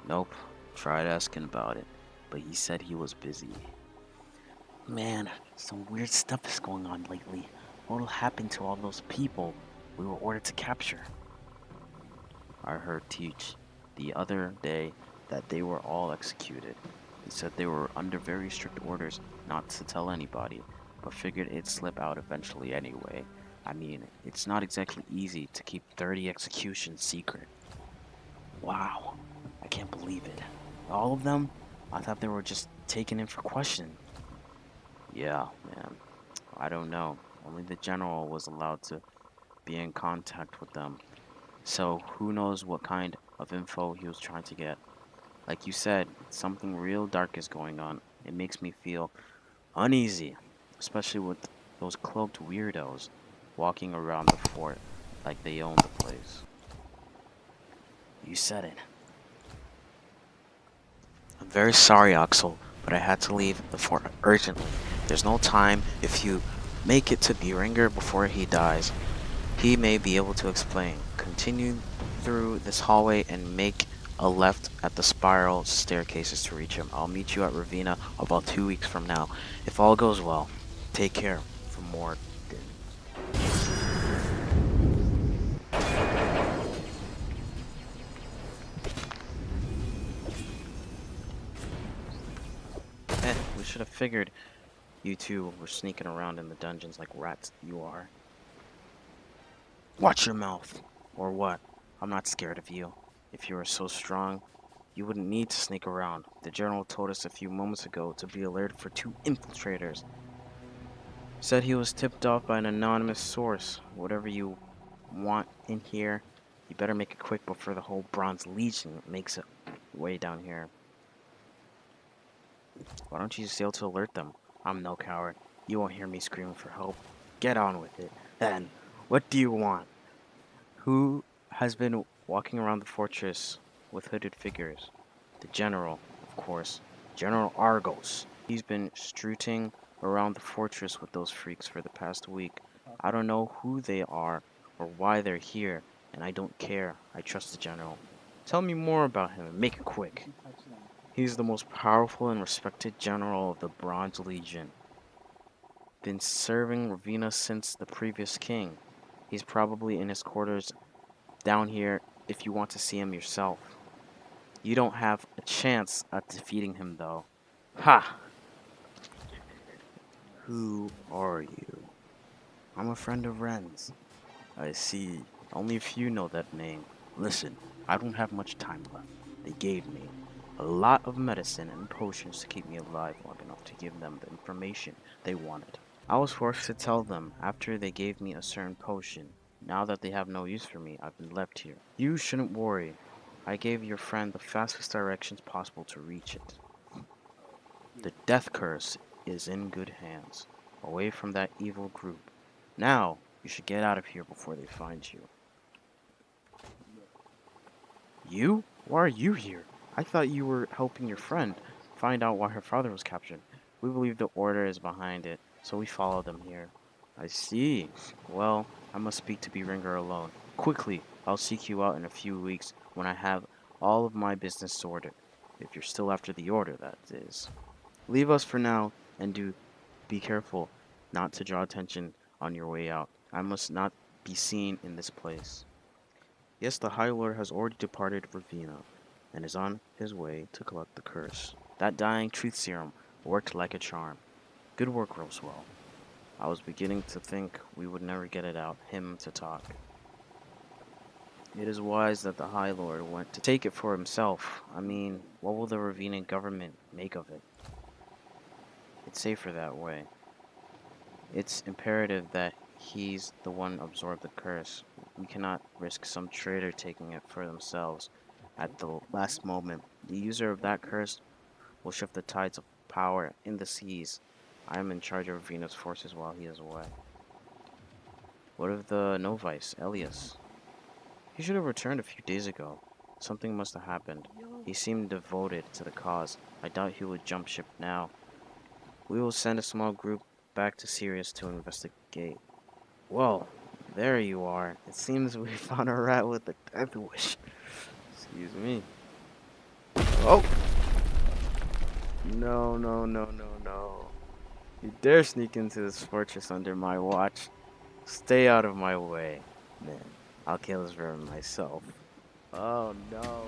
Nope. Tried asking about it, but he said he was busy. Man, some weird stuff is going on lately. What'll happen to all those people we were ordered to capture? I heard Teach the other day that they were all executed. He said they were under very strict orders not to tell anybody, but figured it'd slip out eventually anyway. I mean, it's not exactly easy to keep 30 executions secret. Wow, I can't believe it. All of them? I thought they were just taken in for questioning. Yeah, man. I don't know. Only the general was allowed to be in contact with them. So who knows what kind of info he was trying to get. Like you said, something real dark is going on. It makes me feel uneasy, especially with those cloaked weirdos walking around the fort like they own the place. You said it. I'm very sorry, Axel, but I had to leave the fort urgently. There's no time. If you make it to Buringer before he dies, he may be able to explain. Continue through this hallway and make a left at the spiral staircases to reach him. I'll meet you at Ravina about 2 weeks from now. If all goes well, take care. For more. We should have figured you two were sneaking around in the dungeons like rats you are. Watch your mouth. Or what? I'm not scared of you. If you were so strong, you wouldn't need to sneak around. The general told us a few moments ago to be alerted for 2 infiltrators. Said he was tipped off by an anonymous source. Whatever you want in here, you better make it quick before the whole Bronze Legion makes it way down here. Why don't you just sail to alert them? I'm no coward. You won't hear me screaming for help. Get on with it. Then, what do you want? Who has been walking around the fortress with hooded figures? The general, of course. General Argos. He's been strutting around the fortress with those freaks for the past week. I don't know who they are or why they're here, and I don't care. I trust the general. Tell me more about him and make it quick. He's the most powerful and respected general of the Bronze Legion. Been serving Ravina since the previous king. He's probably in his quarters down here if you want to see him yourself. You don't have a chance at defeating him though. Ha! Who are you? I'm a friend of Ren's. I see. Only a few know that name. Listen, I don't have much time left. They gave me a lot of medicine and potions to keep me alive long enough to give them the information they wanted. I was forced to tell them after they gave me a certain potion. Now that they have no use for me, I've been left here. You shouldn't worry. I gave your friend the fastest directions possible to reach it. The death curse is in good hands, away from that evil group. Now, you should get out of here before they find you. You? Why are you here? I thought you were helping your friend find out why her father was captured. We believe the Order is behind it, so we followed them here. I see. Well, I must speak to Beringer alone. Quickly, I'll seek you out in a few weeks when I have all of my business sorted. If you're still after the Order, that is. Leave us for now, and do be careful not to draw attention on your way out. I must not be seen in this place. Yes, the High Lord has already departed Ravina, and is on his way to collect the curse. That dying truth serum worked like a charm. Good work, Roswell. I was beginning to think we would never get it out, him to talk. It is wise that the High Lord went to take it for himself. I mean, what will the Ravina government make of it? It's safer that way. It's imperative that he's the one absorb the curse. We cannot risk some traitor taking it for themselves at the last moment. The user of that curse will shift the tides of power in the seas. I am in charge of Venus' forces while he is away. What of the novice, Elias? He should have returned a few days ago. Something must have happened. He seemed devoted to the cause. I doubt he would jump ship now. We will send a small group back to Sirius to investigate. Well, there you are. It seems we found a rat with a death wish. Excuse me. Oh! No, no, no, no, no. You dare sneak into this fortress under my watch? Stay out of my way. Man, I'll kill this vermin myself. Oh no.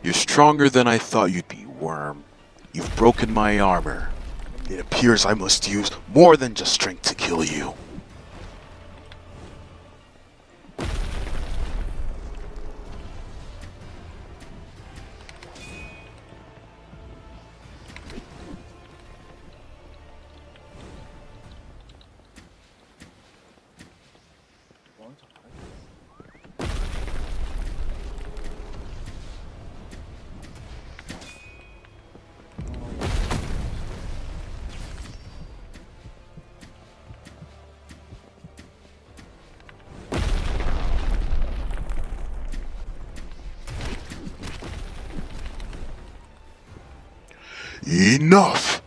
You're stronger than I thought you'd be, Worm. You've broken my armor. It appears I must use more than just strength to kill you. Enough!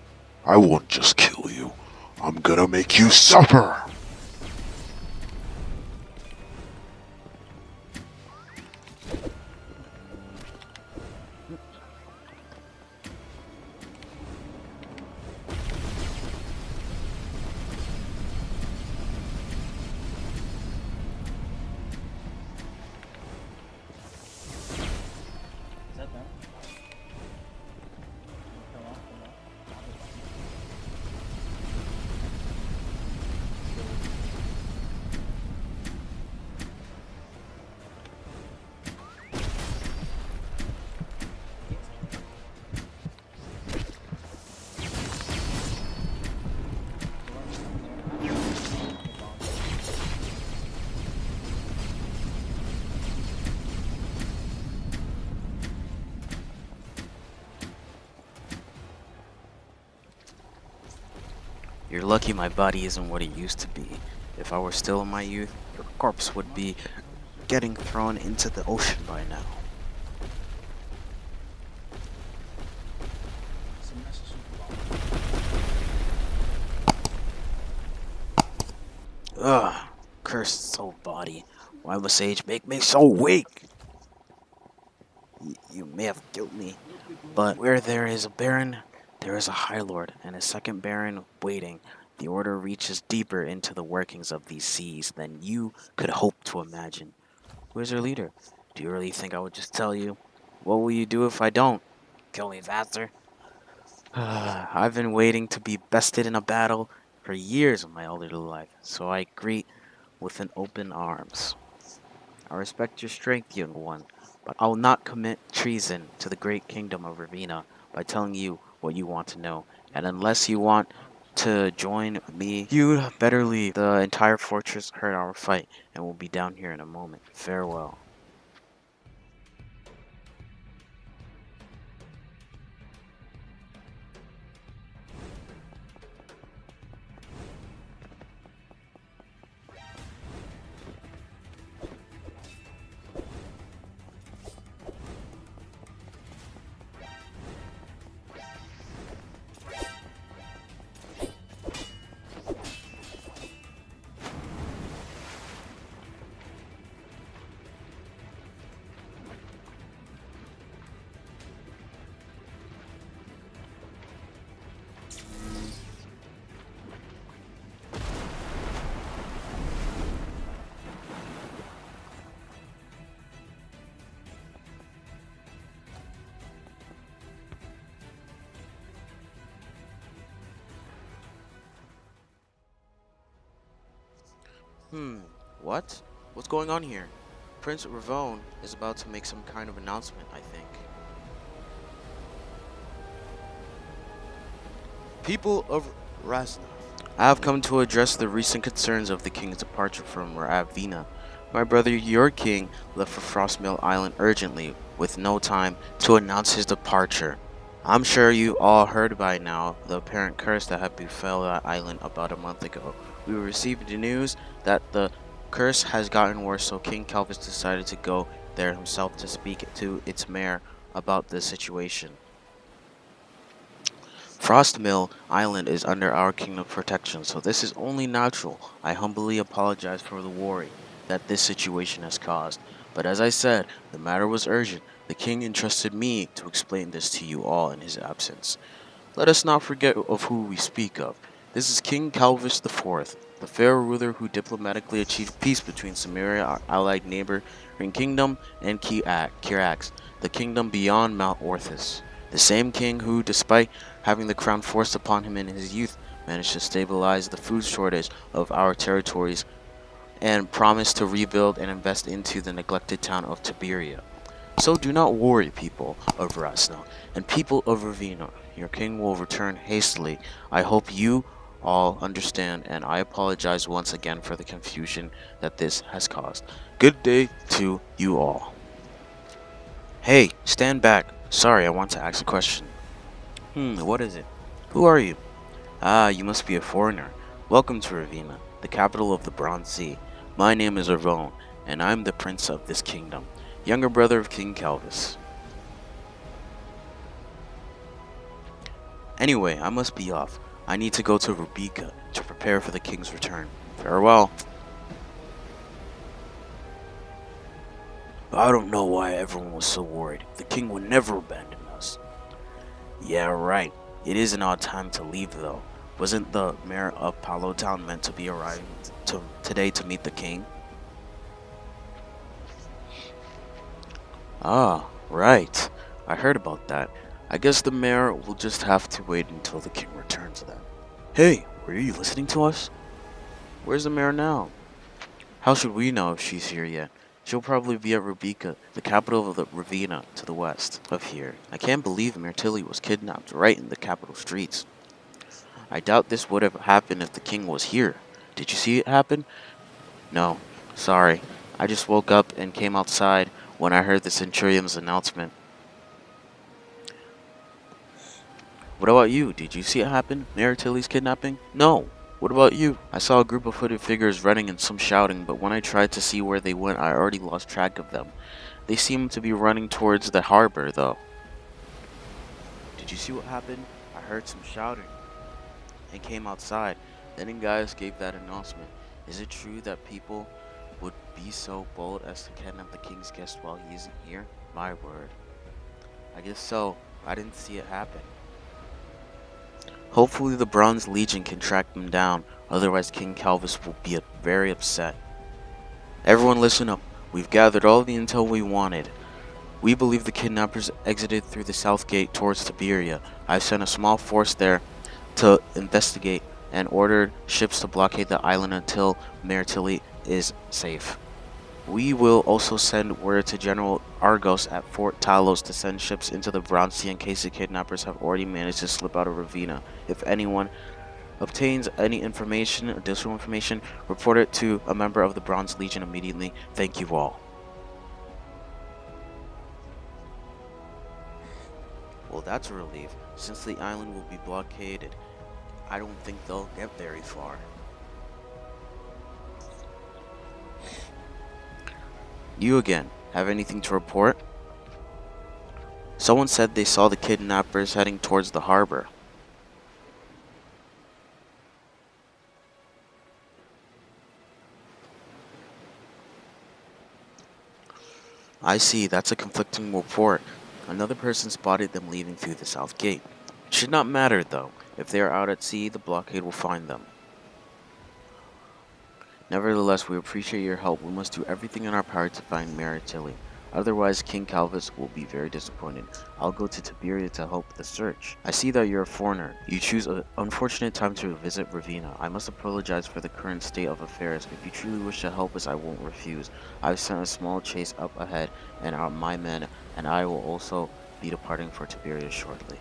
I won't just kill you. I'm gonna make you suffer! You're lucky my body isn't what it used to be. If I were still in my youth, your corpse would be getting thrown into the ocean by now. Ugh, cursed soul body. Why must age make me so weak? You may have killed me, but where there is a baron, there is a high lord, and a second baron waiting. The order reaches deeper into the workings of these seas than you could hope to imagine. Where's your leader? Do you really think I would just tell you? What will you do if I don't? Kill me faster? I've been waiting to be bested in a battle for years of my elderly life, so I greet with an open arms. I respect your strength, young one, but I will not commit treason to the great kingdom of Ravina by telling you what you want to know. And unless you want to join me, you'd better leave. The entire fortress heard our fight and will be down here in a moment. Farewell. What? What's going on here? Prince Ravone is about to make some kind of announcement, I think. People of Rasna, I have come to address the recent concerns of the king's departure from Ravina. My brother, your king, left for Frostmill Island urgently, with no time to announce his departure. I'm sure you all heard by now the apparent curse that had befell that island about a month ago. We received the news that the curse has gotten worse, so King Calvis decided to go there himself to speak to its mayor about the situation. Frostmill Island is under our kingdom's protection, so this is only natural. I humbly apologize for the worry that this situation has caused. But as I said, the matter was urgent. The king entrusted me to explain this to you all in his absence. Let us not forget of who we speak of. This is King Calvis IV, the fair ruler who diplomatically achieved peace between Samaria, our allied neighboring kingdom, and Kirax, the kingdom beyond Mount Orthus. The same king who, despite having the crown forced upon him in his youth, managed to stabilize the food shortage of our territories and promised to rebuild and invest into the neglected town of Tiberia. So do not worry, people of Rasna and people of Ravina. Your king will return hastily. I hope you all understand, and I apologize once again for the confusion that this has caused. Good day to you all. Hey, stand back. Sorry, I want to ask a question. What is it? Who are you? Ah, you must be a foreigner. Welcome to Ravina, the capital of the Bronze Sea. My name is Ravone, and I'm the prince of this kingdom, younger brother of King Calvis. Anyway, I must be off. I need to go to Rubica to prepare for the king's return. Farewell. I don't know why everyone was so worried. The king would never abandon us. Yeah, right. It is an odd time to leave, though. Wasn't the mayor of Palo Town meant to be arriving today to meet the king? Ah, right. I heard about that. I guess the mayor will just have to wait until the king returns then. Hey, were you listening to us? Where's the mayor now? How should we know if she's here yet? She'll probably be at Rubica, the capital of the Ravina, to the west of here. I can't believe Mayor Tilly was kidnapped right in the capital streets. I doubt this would have happened if the king was here. Did you see it happen? No, sorry. I just woke up and came outside when I heard the Centurion's announcement. What about you? Did you see it happen? Mayor Tilly's kidnapping? No. What about you? I saw a group of hooded figures running and some shouting, but when I tried to see where they went, I already lost track of them. They seemed to be running towards the harbor, though. Did you see what happened? I heard some shouting and came outside. Then a guy gave that announcement. Is it true that people would be so bold as to kidnap the king's guest while he isn't here? My word. I guess so. I didn't see it happen. Hopefully the Bronze Legion can track them down, otherwise King Calvis will be very upset. Everyone listen up. We've gathered all the intel we wanted. We believe the kidnappers exited through the south gate towards Tiberia. I've sent a small force there to investigate and ordered ships to blockade the island until Mayor Tilly is safe. We will also send word to General Argos at Fort Talos to send ships into the Bronze Sea in case the kidnappers have already managed to slip out of Ravina. If anyone obtains any information, additional information, report it to a member of the Bronze Legion immediately. Thank you all. Well, that's a relief. Since the island will be blockaded, I don't think they'll get very far. You again, have anything to report? Someone said they saw the kidnappers heading towards the harbor. I see, that's a conflicting report. Another person spotted them leaving through the south gate. It should not matter though. If they are out at sea, the blockade will find them. Nevertheless, we appreciate your help. We must do everything in our power to find Mayor Tilly. Otherwise, King Calvis will be very disappointed. I'll go to Tiberia to help the search. I see that you're a foreigner. You choose an unfortunate time to visit Ravina. I must apologize for the current state of affairs. If you truly wish to help us, I won't refuse. I've sent a small chase up ahead, and my men and I will also be departing for Tiberia shortly.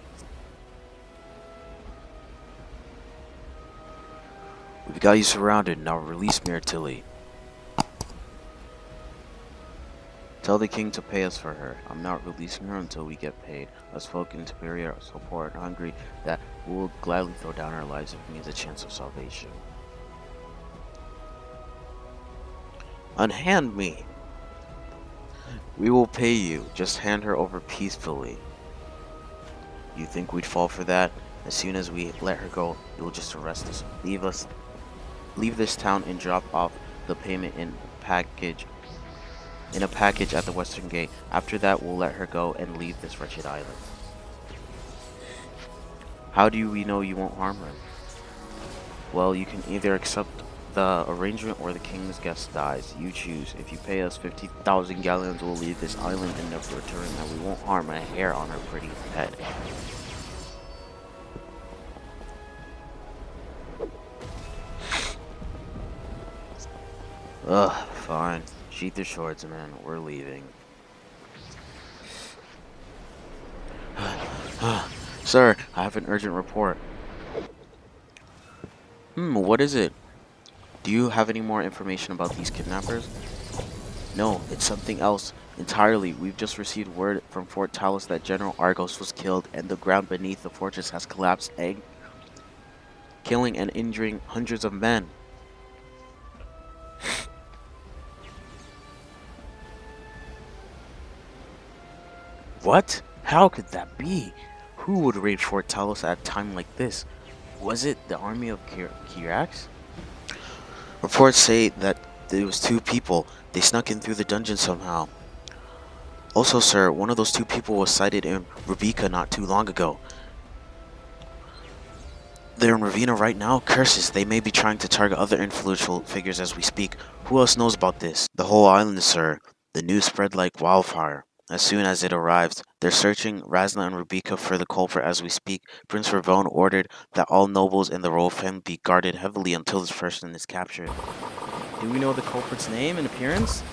We've got you surrounded. Now release Mayor Tilly. Tell the king to pay us for her. I'm not releasing her until we get paid. Us folk in Tiberia are so poor and hungry that we will gladly throw down our lives if it means a chance of salvation. Unhand me! We will pay you. Just hand her over peacefully. You think we'd fall for that? As soon as we let her go, you'll just arrest us. Leave this town and drop off the payment in a package at the western gate. After that, we'll let her go and leave this wretched island. How do we know you won't harm her? Well, you can either accept the arrangement or the king's guest dies. You choose. If you pay us 50,000 galleons, we'll leave this island and never return, and we won't harm a hair on her pretty head. Ugh, fine. Sheath your swords, man. We're leaving. Sir, I have an urgent report. What is it? Do you have any more information about these kidnappers? No, it's something else entirely. We've just received word from Fort Talos that General Argos was killed and the ground beneath the fortress has collapsed, killing and injuring hundreds of men. What? How could that be? Who would raid Fort Talos at a time like this? Was it the army of Mixkx? Reports say that it was two people. They snuck in through the dungeon somehow. Also, sir, one of those two people was sighted in Ravina not too long ago. They're in Ravina right now? Curses, they may be trying to target other influential figures as we speak. Who else knows about this? The whole island, sir. The news spread like wildfire. As soon as it arrived, they're searching Razna and Ravina for the culprit as we speak. Prince Ravone ordered that all nobles in the royal family be guarded heavily until this person is captured. Do we know the culprit's name and appearance?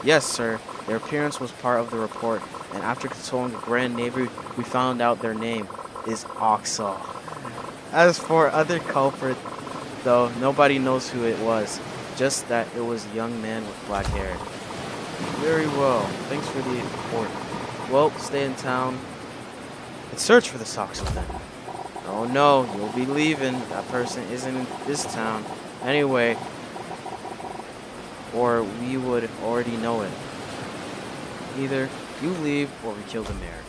Yes, sir. Their appearance was part of the report, and after consulting the Grand Navy, we found out their name is Oxal. As for other culprit, though, nobody knows who it was. Just that it was a young man with black hair. Very well. Thanks for the report. Well, stay in town and search for the Soxal then. Oh no, you'll be leaving. That person isn't in this town. Anyway, or we would already know it. Either you leave or we kill the mayor.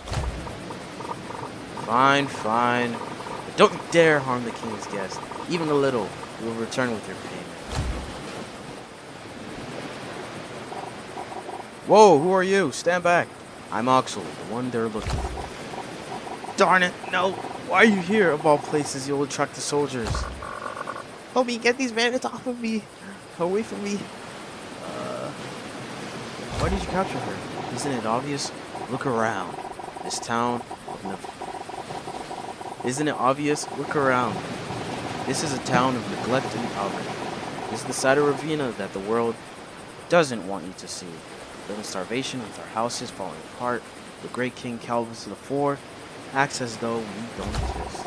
Fine, fine. But don't you dare harm the king's guest. Even a little. You will return with your payment. Whoa, who are you? Stand back. I'm Oxel, the one they're looking for. Darn it, no. Why are you here? Of all places, you'll attract the soldiers. Help me, get these bandits off of me. Away from me. Why did you capture her? Isn't it obvious? Look around. This town of Isn't it obvious? Look around. This is a town of neglect and poverty. This is the side of Ravina that the world doesn't want you to see. Living starvation with our houses falling apart. The great King Calvis IV acts as though we don't exist.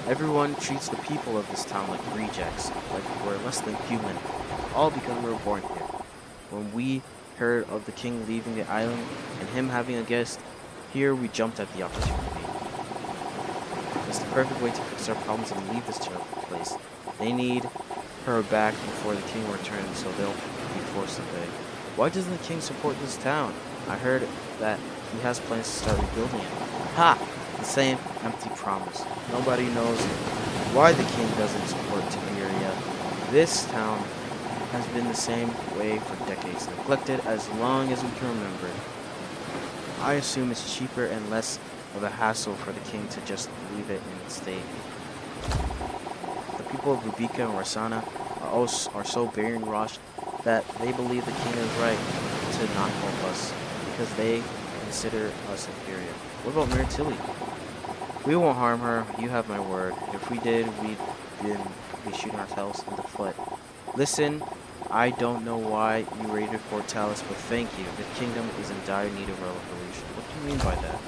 Everyone treats the people of this town like rejects, like we're less than human, all because we were born here. When we heard of the king leaving the island and him having a guest, here we jumped at the opportunity. It's the perfect way to fix our problems and leave this terrible place. They need her back before the king returns, so they'll be forced to pay. Why doesn't the king support this town? I heard that he has plans to start rebuilding it. Ha! The same empty promise. Nobody knows why the king doesn't support Tiberia. This town has been the same way for decades, neglected as long as we can remember. I assume it's cheaper and less of a hassle for the king to just leave it in its state. The people of Rubica and Roxana are so brainwashed that they believe the king is right to not help us because they consider us inferior. What about Myrtilli? We won't harm her, you have my word. If we did, we'd be shooting ourselves in the foot. Listen, I don't know why you raided Fort Talos, but thank you. The kingdom is in dire need of revolution. What do you mean by that?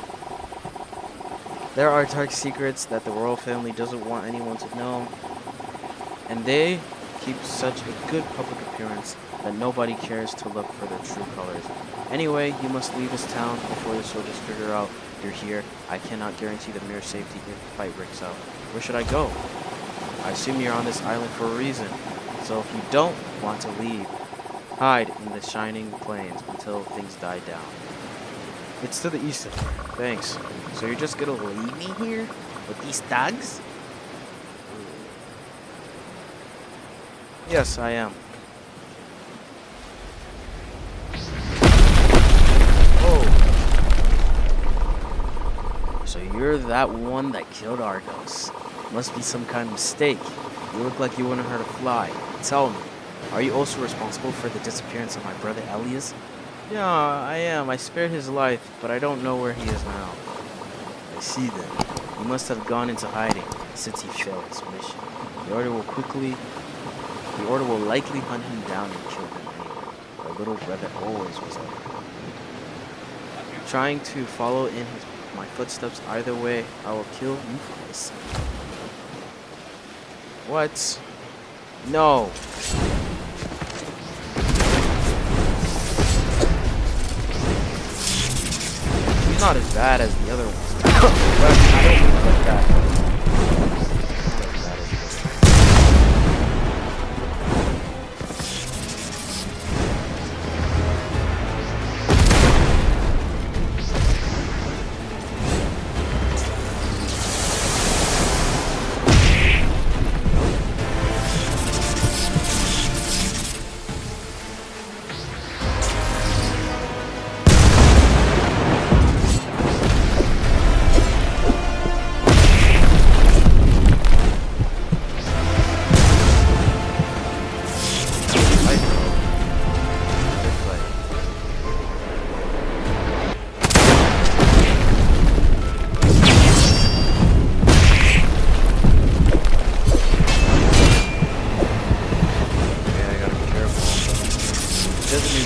There are dark secrets that the royal family doesn't want anyone to know, and they keep such a good public appearance that nobody cares to look for their true colors. Anyway, you must leave this town before the soldiers figure out you're here. I cannot guarantee the mere safety if the fight breaks out. Where should I go? I assume you're on this island for a reason. So if you don't want to leave, hide in the shining plains until things die down. It's to the east of here. Thanks. So you're just gonna leave me here? With these thugs? Yes, I am. So you're that one that killed Argos. Must be some kind of mistake. You look like you wanted her to fly. Tell me, are you also responsible for the disappearance of my brother Elias? Yeah, I am. I spared his life, but I don't know where he is now. I see then. He must have gone into hiding since he failed his mission. The order will likely hunt him down and kill him anyway. Our little brother always was like that. Trying to follow in my footsteps either way, I will kill you for this. What? No. He's not as bad as the other ones. But I don't look like that.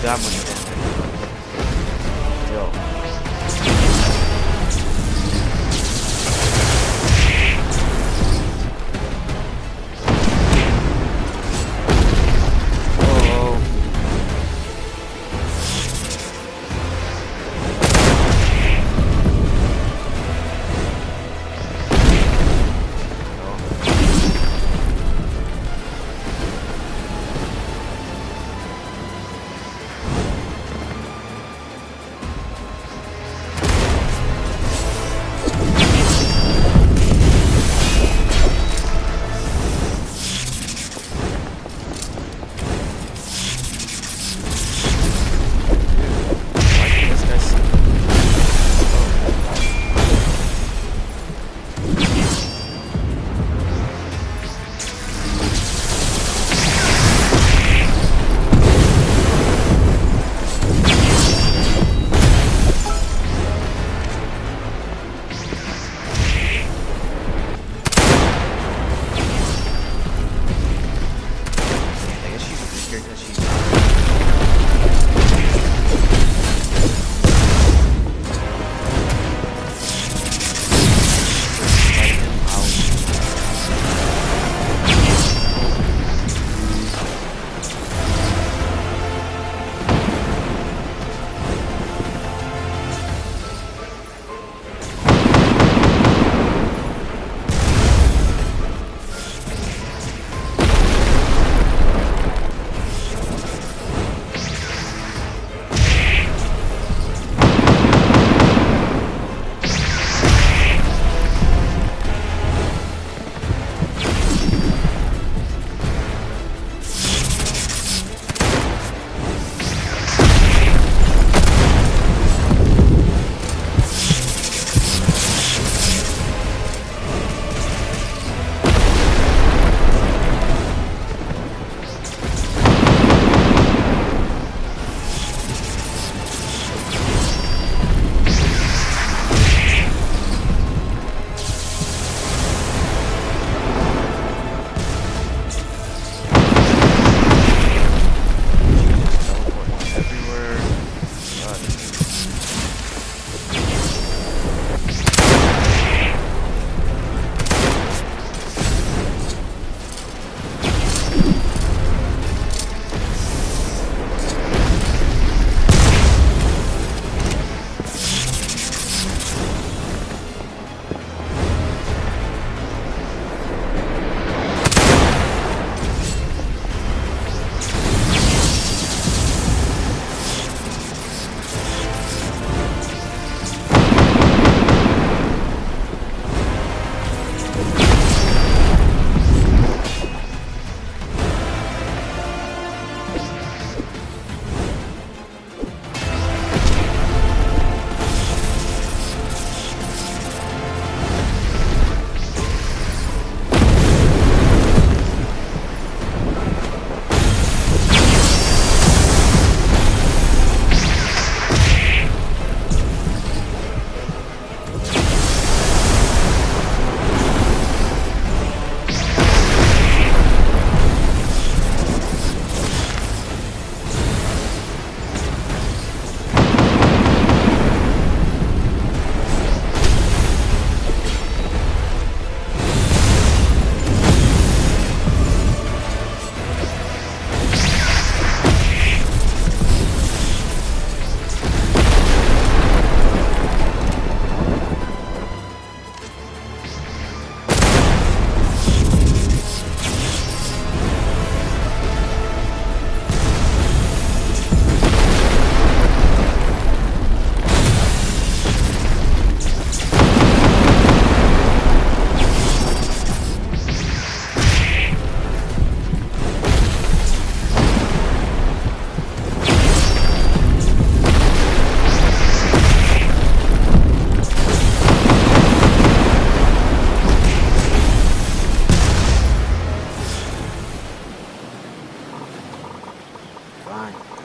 That much damage. Yo. Oh.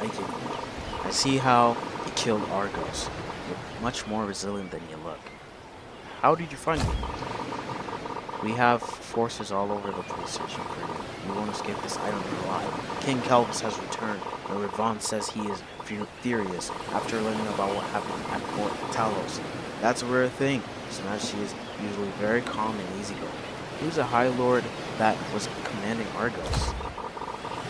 like it. I see how you killed Argos. You're much more resilient than you look. How did you find me? We have forces all over the place searching for you. You won't escape this island alive. King Calvis has returned, and Ravina says he is furious after learning about what happened at Fort Talos. That's a rare thing, since she is usually very calm and easygoing. He was a High Lord that was commanding Argos.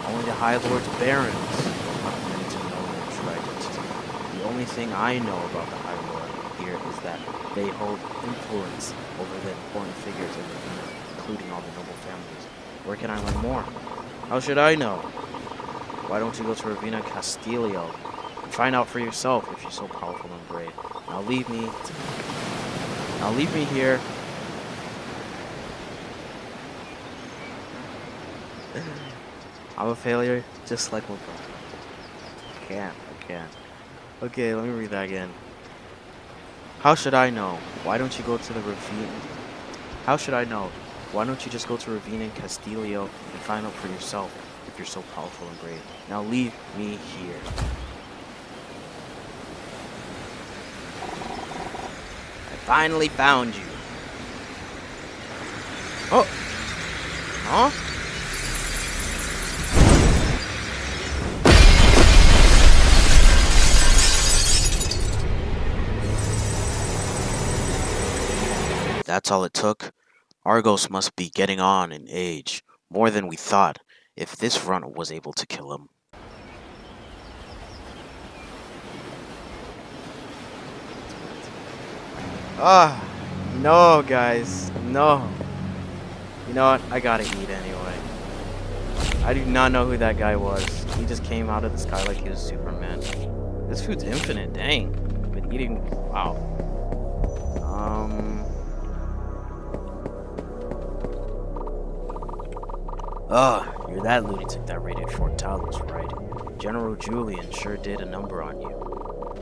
Only the High Lord's barons are permitted to know their true identity. The only thing I know about the High Lord here is that they hold influence over the important figures in Ravina, including all the noble families. Where can I learn more? How should I know? Why don't you go to Ravina Castillo and find out for yourself if you're so powerful and brave. Now leave me here. I'm a failure, just like my brother. I can't. Okay, let me read that again. How should I know? Why don't you go to the Ravina? How should I know? Why don't you just go to Ravina and Castillo and find out for yourself if you're so powerful and brave? Now leave me here. I finally found you. Oh! Huh? That's all it took? Argos must be getting on in age, more than we thought, if this runt was able to kill him. No, guys, no. You know what? I gotta eat anyway. I do not know who that guy was. He just came out of the sky like he was Superman. This food's infinite, dang. Been eating, wow. You're that lunatic that raided Fort Talos, right? General Julian sure did a number on you.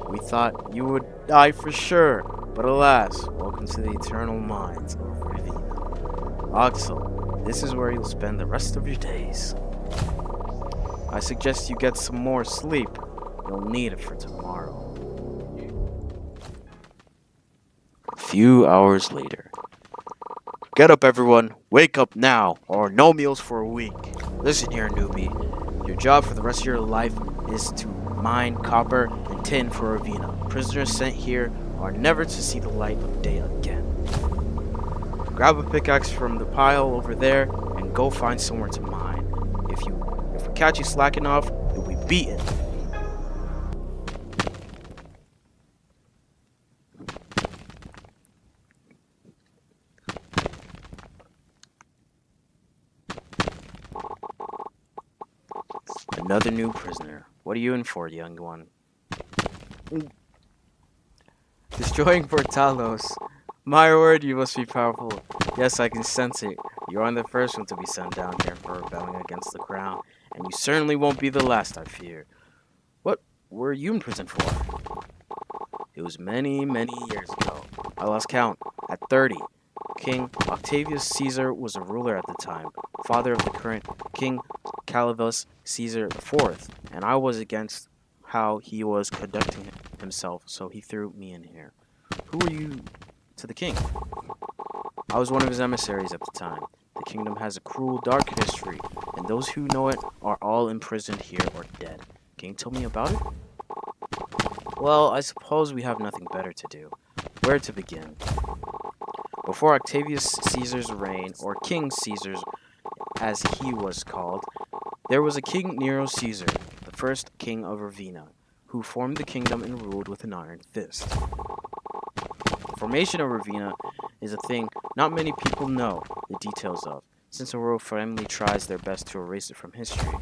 We thought you would die for sure, but alas, welcome to the eternal mines of Ravina. Oxel, this is where you'll spend the rest of your days. I suggest you get some more sleep. You'll need it for tomorrow. A few hours later. Get up, everyone. Wake up now, or no meals for a week. Listen here, newbie. Your job for the rest of your life is to mine copper and tin for Ravina. Prisoners sent here are never to see the light of day again. Grab a pickaxe from the pile over there and go find somewhere to mine. If we catch you slacking off, you'll be beaten. Another new prisoner. What are you in for, young one? Destroying Fort Talos. My word, you must be powerful. Yes, I can sense it. You aren't the first one to be sent down here for rebelling against the crown, and you certainly won't be the last, I fear. What were you in prison for? It was many, many years ago. I lost count. At 30. King Octavius Caesar was a ruler at the time, father of the current King Calvis Caesar IV, and I was against how he was conducting himself, so he threw me in here. Who were you to the king? I was one of his emissaries at the time. The kingdom has a cruel, dark history, and those who know it are all imprisoned here or dead. Can you tell me about it? Well, I suppose we have nothing better to do. Where to begin? Before Octavius Caesar's reign, or King Caesar's as he was called, there was a King Nero Caesar, the first king of Ravina, who formed the kingdom and ruled with an iron fist. The formation of Ravina is a thing not many people know the details of, since the royal family tries their best to erase it from history.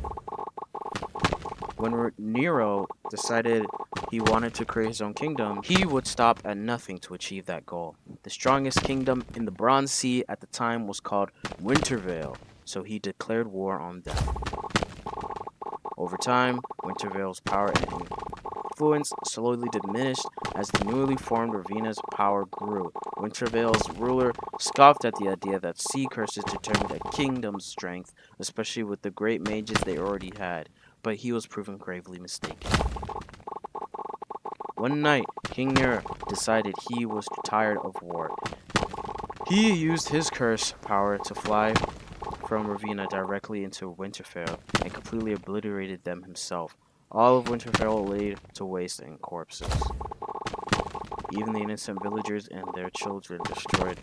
When Nero decided he wanted to create his own kingdom, he would stop at nothing to achieve that goal. The strongest kingdom in the Bronze Sea at the time was called Wintervale, so he declared war on them. Over time, Wintervale's power and influence slowly diminished as the newly formed Ravina's power grew. Wintervale's ruler scoffed at the idea that sea curses determined a kingdom's strength, especially with the great mages they already had. but he was proven gravely mistaken. One night, King Nero decided he was tired of war. He used his curse power to fly from Ravina directly into Winterfell and completely obliterated them himself. All of Winterfell laid to waste in corpses. Even the innocent villagers and their children destroyed.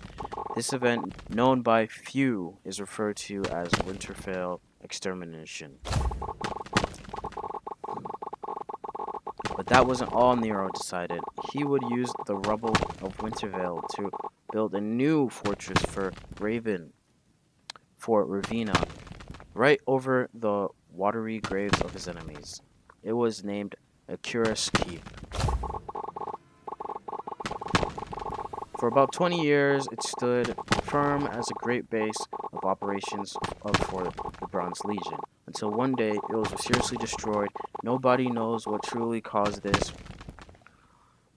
This event, known by few, is referred to as Winterfell extermination. But that wasn't all Nero decided. He would use the rubble of Winterfell to build a new fortress for Ravina, right over the watery graves of his enemies. It was named Arcane Keep. For about 20 years, it stood firm as a great base of operations for the Bronze Legion, until one day it was seriously destroyed. Nobody knows what truly caused this,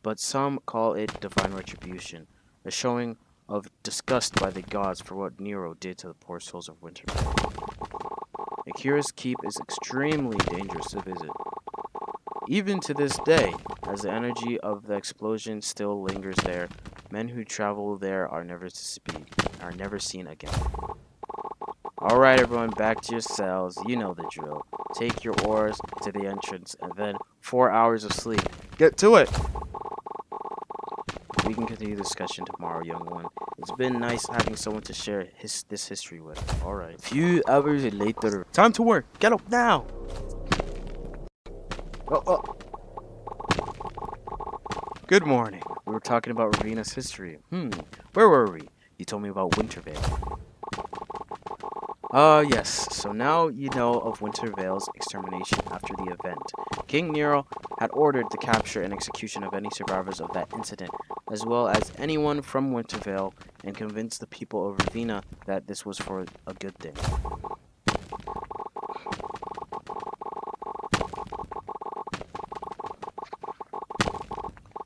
but some call it divine retribution, a showing of disgust by the gods for what Nero did to the poor souls of Winterfell. Akira's Keep is extremely dangerous to visit, even to this day, as the energy of the explosion still lingers there. Men who travel there are never seen again. Alright everyone, back to your cells. You know the drill. Take your oars to the entrance and then 4 hours of sleep. Get to it! We can continue the discussion tomorrow, young one. It's been nice having someone to share this history with. Alright. A few hours later. Time to work! Get up now! Good morning. We were talking about Ravina's history. Where were we? You told me about Winterfell. Yes. So now you know of Winterfell's extermination after the event. King Nero had ordered the capture and execution of any survivors of that incident, as well as anyone from Winterfell, and convinced the people of Ravina that this was for a good thing.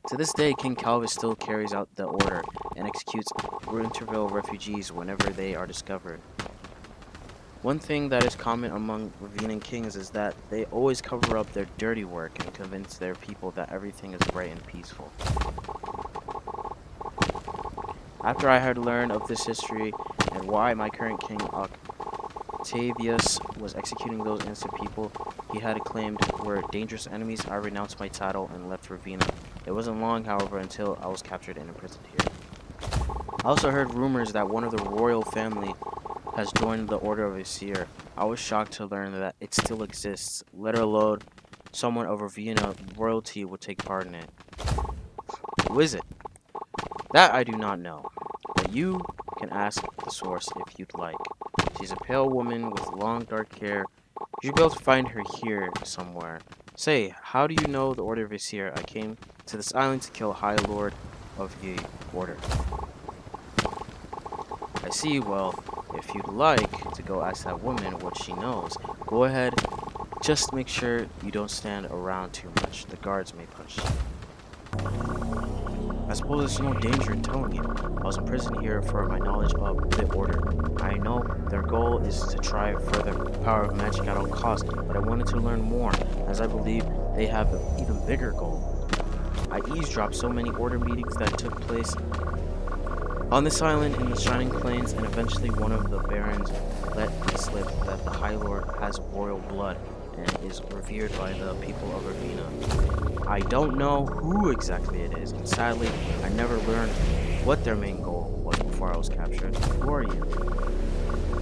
To this day, King Calvis still carries out the order and executes Winterfell refugees whenever they are discovered. One thing that is common among Ravinan kings is that they always cover up their dirty work and convince their people that everything is bright and peaceful. After I had learned of this history and why my current king Octavius was executing those innocent people he had claimed were dangerous enemies, I renounced my title and left Ravina. It wasn't long, however, until I was captured and imprisoned here. I also heard rumors that one of the royal family has joined the Order of Seer. I was shocked to learn that it still exists, let alone someone of Ravina royalty would take part in it. Who is it? That I do not know, but you can ask the source if you'd like. She's a pale woman with long dark hair. You should be able to find her here somewhere. Say, how do you know the Order of Seer? I came to this island to kill High Lord of the Order. I see. Well, if you'd like to go ask that woman what she knows, go ahead. Just make sure you don't stand around too much. The guards may punish you. I suppose there's no danger in telling you. I was imprisoned here for my knowledge of the Order. I know their goal is to try further power of magic at all costs, but I wanted to learn more, as I believe they have an even bigger goal. I eavesdropped so many Order meetings that took place on this island in the Shining Plains, and eventually one of the barons let it slip that the High Lord has royal blood and is revered by the people of Ravina. I don't know who exactly it is, and sadly, I never learned what their main goal was before I was captured. Who are you?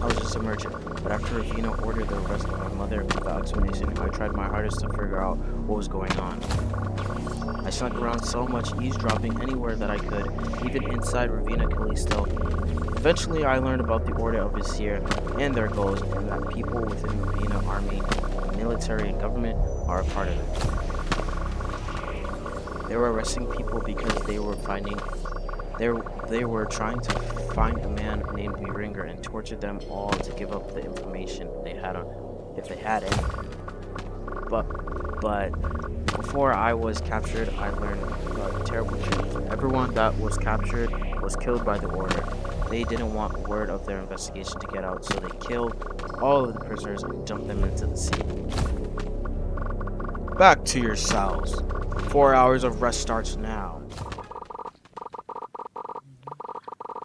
I was just a merchant, but after Ravina ordered the arrest of my mother without explanation, I tried my hardest to figure out what was going on. I snuck around so much, eavesdropping anywhere that I could, even inside Ravina Callisto. Eventually, I learned about the Order of Seer and their goals, and that people within Ravina army, military, and government are a part of it. They were arresting people because they were trying to find a man named Beringer and torture them all to give up the information they had on, if they had any. But before I was captured, I learned a terrible truth. Everyone that was captured was killed by the Order. They didn't want word of their investigation to get out, so they killed all of the prisoners and dumped them into the sea. Back to your cells. 4 hours of rest starts now.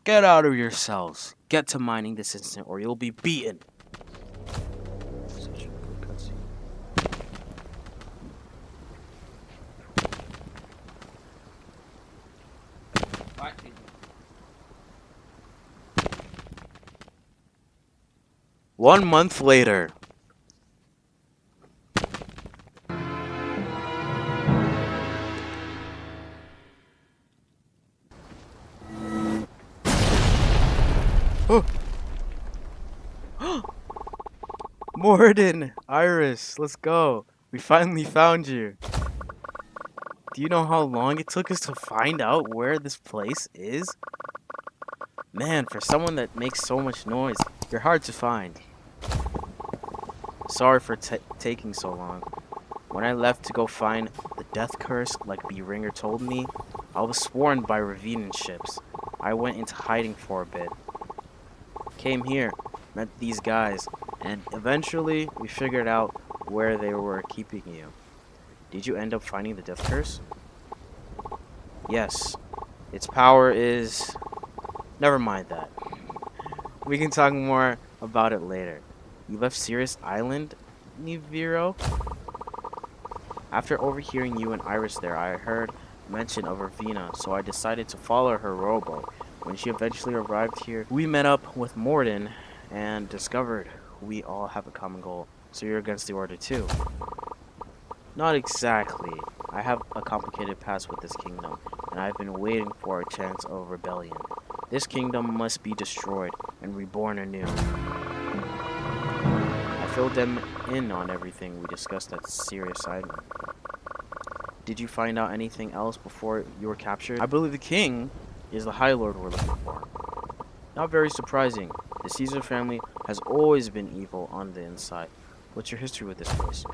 Get out of your cells. Get to mining this instant or you'll be beaten. One month later. Oh. Morden, Iris, let's go. We finally found you. Do you know how long it took us to find out where this place is? Man, for someone that makes so much noise, you're hard to find. Sorry for taking so long. When I left to go find the death curse, like B-Ringer told me, I was swarmed by Ravina ships. I went into hiding for a bit. Came here, met these guys, and eventually we figured out where they were keeping you. Did you end up finding the death curse? Yes. Its power is... Never mind that. We can talk more about it later. You left Sirius Island, Niviro? After overhearing you and Iris there, I heard mention of Ravina, so I decided to follow her rowboat. When she eventually arrived here, we met up with Morden and discovered we all have a common goal. So you're against the Order too? Not exactly. I have a complicated past with this kingdom, and I've been waiting for a chance of rebellion. This kingdom must be destroyed and reborn anew. I filled them in on everything we discussed at Sirius Island. Did you find out anything else before you were captured? I believe the king is the High Lord we're looking for. Not very surprising. The Caesar family has always been evil on the inside. What's your history with this place?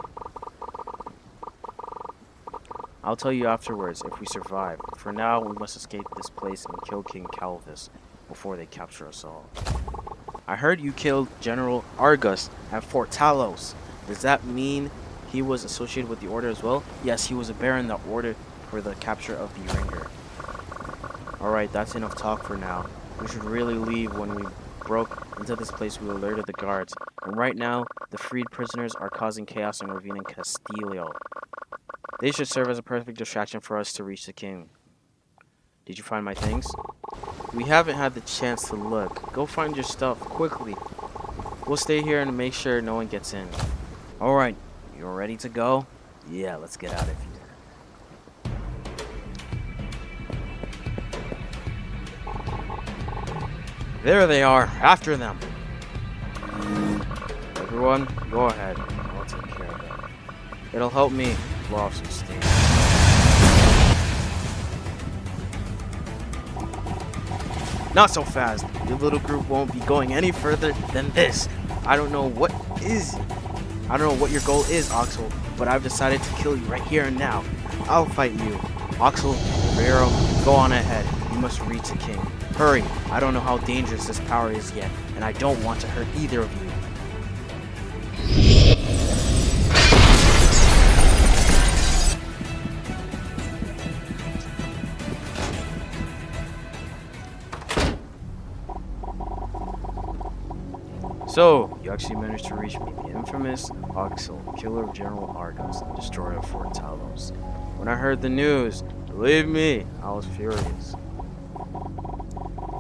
I'll tell you afterwards if we survive. For now, we must escape this place and kill King Calvis before they capture us all. I heard you killed General Argos at Fort Talos. Does that mean he was associated with the Order as well? Yes, he was a baron that ordered for the capture of the Ringer. Alright, that's enough talk for now. We should really leave. When we broke into this place, we alerted the guards. And right now, the freed prisoners are causing chaos in Ravina and Castillo. They should serve as a perfect distraction for us to reach the king. Did you find my things? We haven't had the chance to look. Go find your stuff, quickly. We'll stay here and make sure no one gets in. Alright, you're ready to go? Yeah, let's get out of here. There they are, after them. Everyone, go ahead. I'll take care of them. It'll help me blow off some steam. Not so fast. Your little group won't be going any further than this. I don't know what your goal is, Oxel, but I've decided to kill you right here and now. I'll fight you. Oxel, Rivero, go on ahead. You must reach the king. Hurry. I don't know how dangerous this power is yet, and I don't want to hurt either of you. So, you actually managed to reach me, the infamous Oxel, killer of General Argos, and destroyer of Fort Talos. When I heard the news, believe me, I was furious.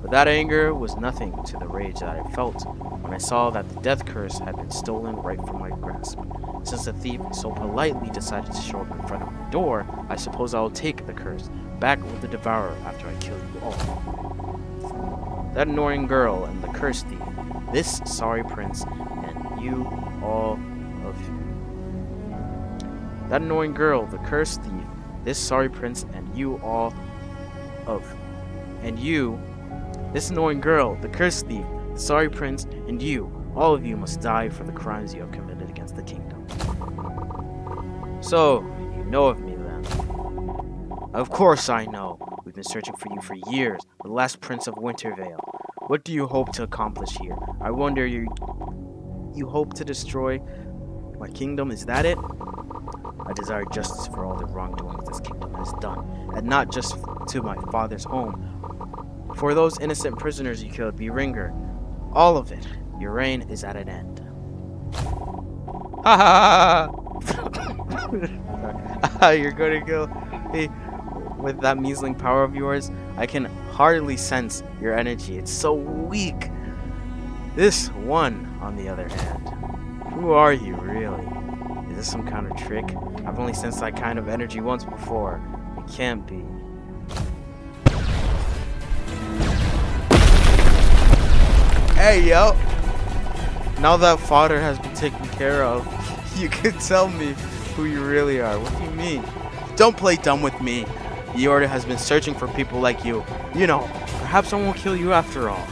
But that anger was nothing to the rage that I felt when I saw that the death curse had been stolen right from my grasp. Since the thief so politely decided to show up in front of my door, I suppose I will take the curse back with the devourer after I kill you all. That annoying girl and the curse thief, this sorry prince, and you all of you. That annoying girl, the curse thief, this sorry prince, and you all of. And you, this annoying girl, the curse thief, the sorry prince, and you, all of you must die for the crimes you have committed against the kingdom. So, you know of me then. Of course I know. We've been searching for you for years, the last prince of Wintervale. What do you hope to accomplish here? I wonder, you hope to destroy my kingdom, is that it? I desire justice for all the wrongdoings this kingdom has done, and not just to my father's home. For those innocent prisoners you killed, Beringer, all of it, your reign is at an end. Ha ha ha! You're going to kill me with that measly power of yours? I can hardly sense your energy. It's so weak. This one, on the other hand, who are you really? Is this some kind of trick? I've only sensed that kind of energy once before. It can't be. Hey, yo! Now that fodder has been taken care of, you can tell me who you really are. What do you mean? Don't play dumb with me. The Order has been searching for people like you. You know, perhaps someone will kill you after all.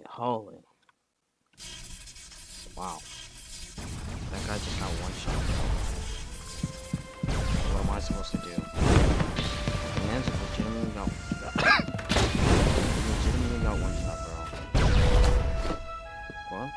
Holy. Wow. That guy just got one shot, bro. What am I supposed to do? The man's legitimately got legitimately got one shot, bro. What?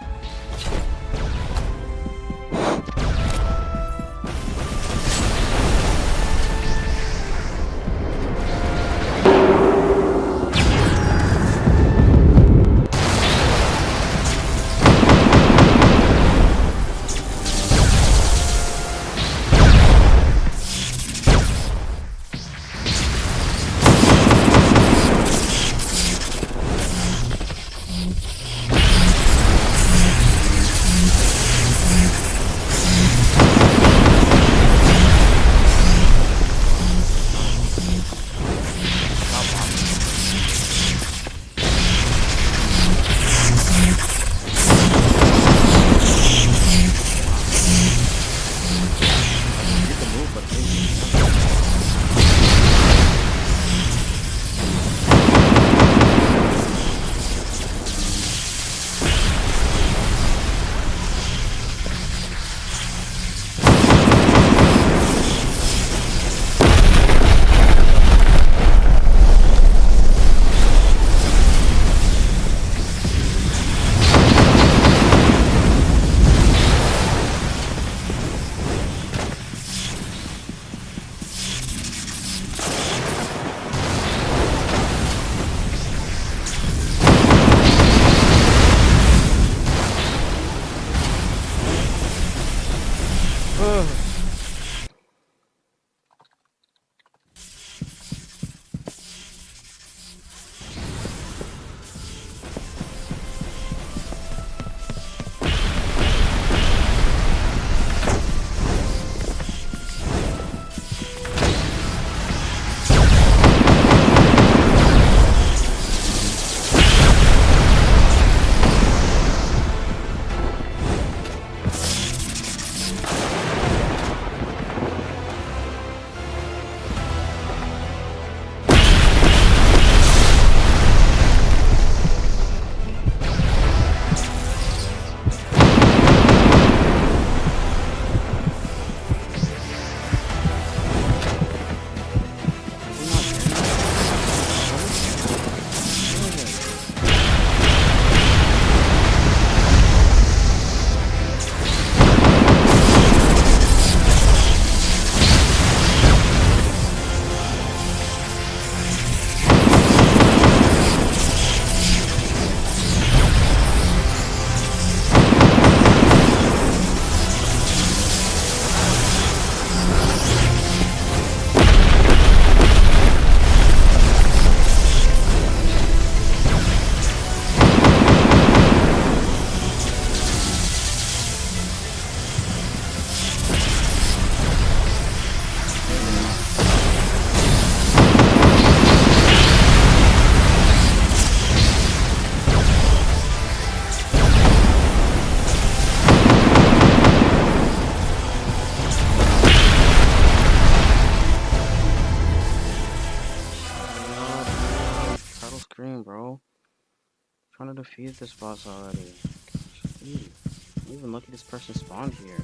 Trying to defeat this boss already. Ooh, I'm even lucky this person spawned here.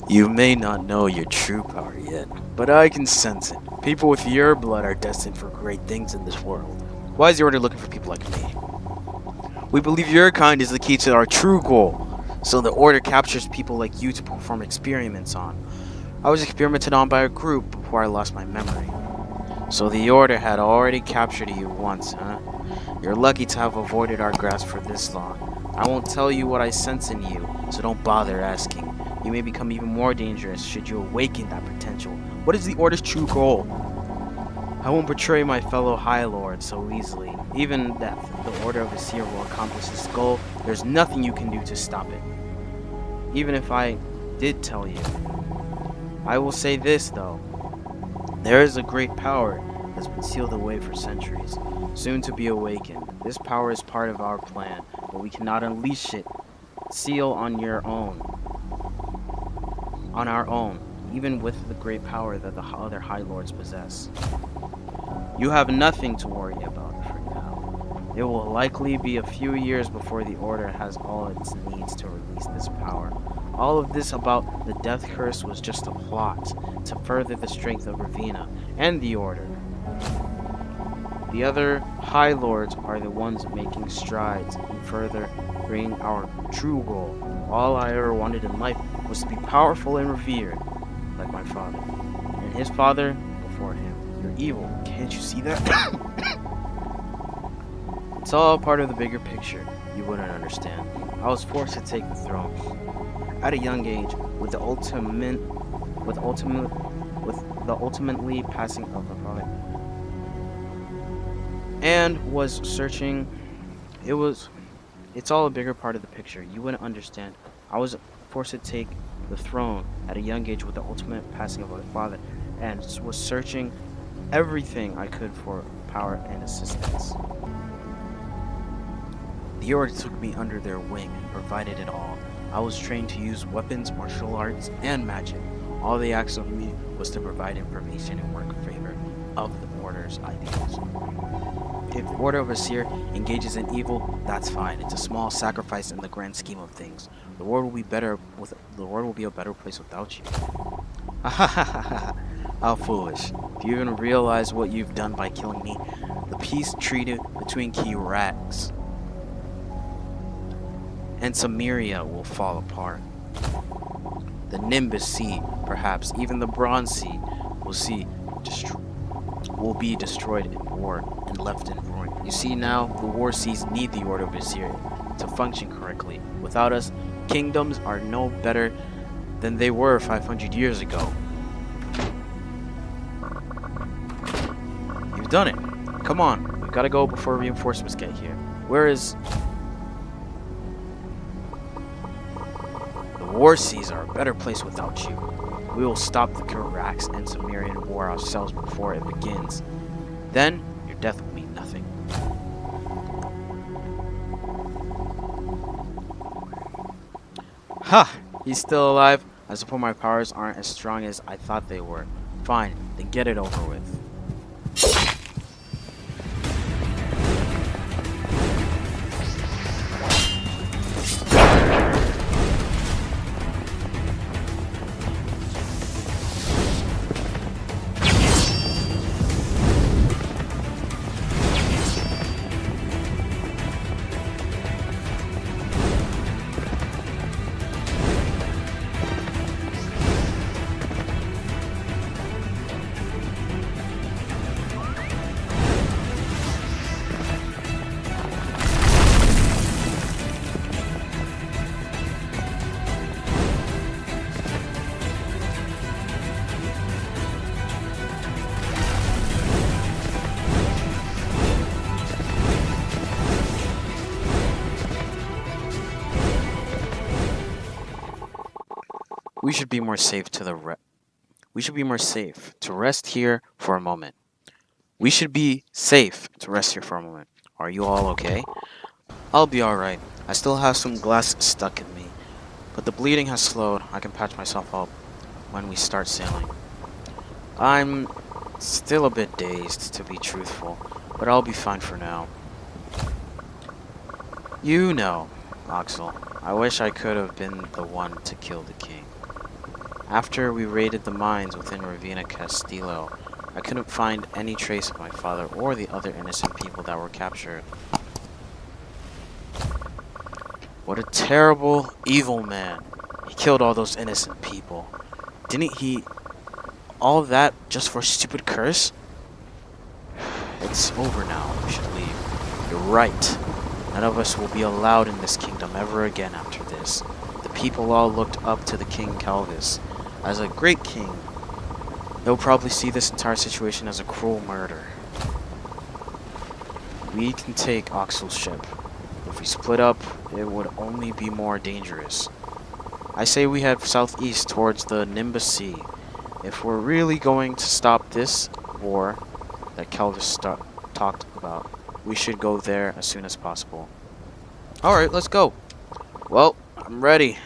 You may not know your true power yet, but I can sense it. People with your blood are destined for great things in this world. Why is the Order looking for people like me? We believe your kind is the key to our true goal, so the Order captures people like you to perform experiments on. I was experimented on by a group before I lost my memory. So the Order had already captured you once, huh? You're lucky to have avoided our grasp for this long. I won't tell you what I sense in you, so don't bother asking. You may become even more dangerous should you awaken that potential. What is the Order's true goal? I won't betray my fellow High Lord so easily. Even that the Order of the Seer will accomplish its goal, there's nothing you can do to stop it. Even if I did tell you. I will say this though. There is a great power that's been sealed away for centuries, soon to be awakened. This power is part of our plan, but we cannot unleash it. Seal on our own, even with the great power that the other High Lords possess. You have nothing to worry about for now. It will likely be a few years before the Order has all its needs to release this power. All of this about the Death Curse was just a plot to further the strength of Ravina and the Order. The other High Lords are the ones making strides in furthering our true goal. All I ever wanted in life was to be powerful and revered, like my father, and his father before him. You're evil, can't you see that? It's all part of the bigger picture. You wouldn't understand. I was forced to take the throne at a young age, with the ultimately passing of my father, and was searching. It's all a bigger part of the picture. You wouldn't understand. I was forced to take the throne at a young age with the ultimate passing of my father, and was searching everything I could for power and assistance. The Order took me under their wing and provided it all. I was trained to use weapons, martial arts, and magic. All they asked of me was to provide information and work in favor of the Order's ideals. If the Order of a Seer engages in evil, that's fine. It's a small sacrifice in the grand scheme of things. The world will be a better place without you. How foolish. Do you even realize what you've done by killing me? The peace treaty between Kirax and Samaria will fall apart. The Nimbus Sea, perhaps even the Bronze Sea, will be destroyed in war and left in ruin. You see now, the war seas need the Order of Seer to function correctly. Without us, kingdoms are no better than they were 500 years ago. You've done it. Come on, we've got to go before reinforcements get here. Where is... The war seas are a better place without you. We will stop the Kirax and Sumerian war ourselves before it begins. Then, your death will mean nothing. Ha! He's still alive. I suppose my powers aren't as strong as I thought they were. Fine, then get it over with. We should be more safe we should be more safe to rest here for a moment. We should be safe to rest here for a moment. Are you all okay? I'll be alright. I still have some glass stuck in me, but the bleeding has slowed. I can patch myself up when we start sailing. I'm still a bit dazed, to be truthful, but I'll be fine for now. You know, Axel, I wish I could have been the one to kill the king. After we raided the mines within Ravina Castillo, I couldn't find any trace of my father or the other innocent people that were captured. What a terrible, evil man. He killed all those innocent people. Didn't he... all that just for a stupid curse? It's over now. We should leave. You're right. None of us will be allowed in this kingdom ever again after this. The people all looked up to the King Calvis as a great king. They'll probably see this entire situation as a cruel murder. We can take Axel's ship. If we split up, it would only be more dangerous. I say we head southeast towards the Nimbus Sea. If we're really going to stop this war that Calvis talked about, we should go there as soon as possible. Alright, let's go. Well, I'm ready.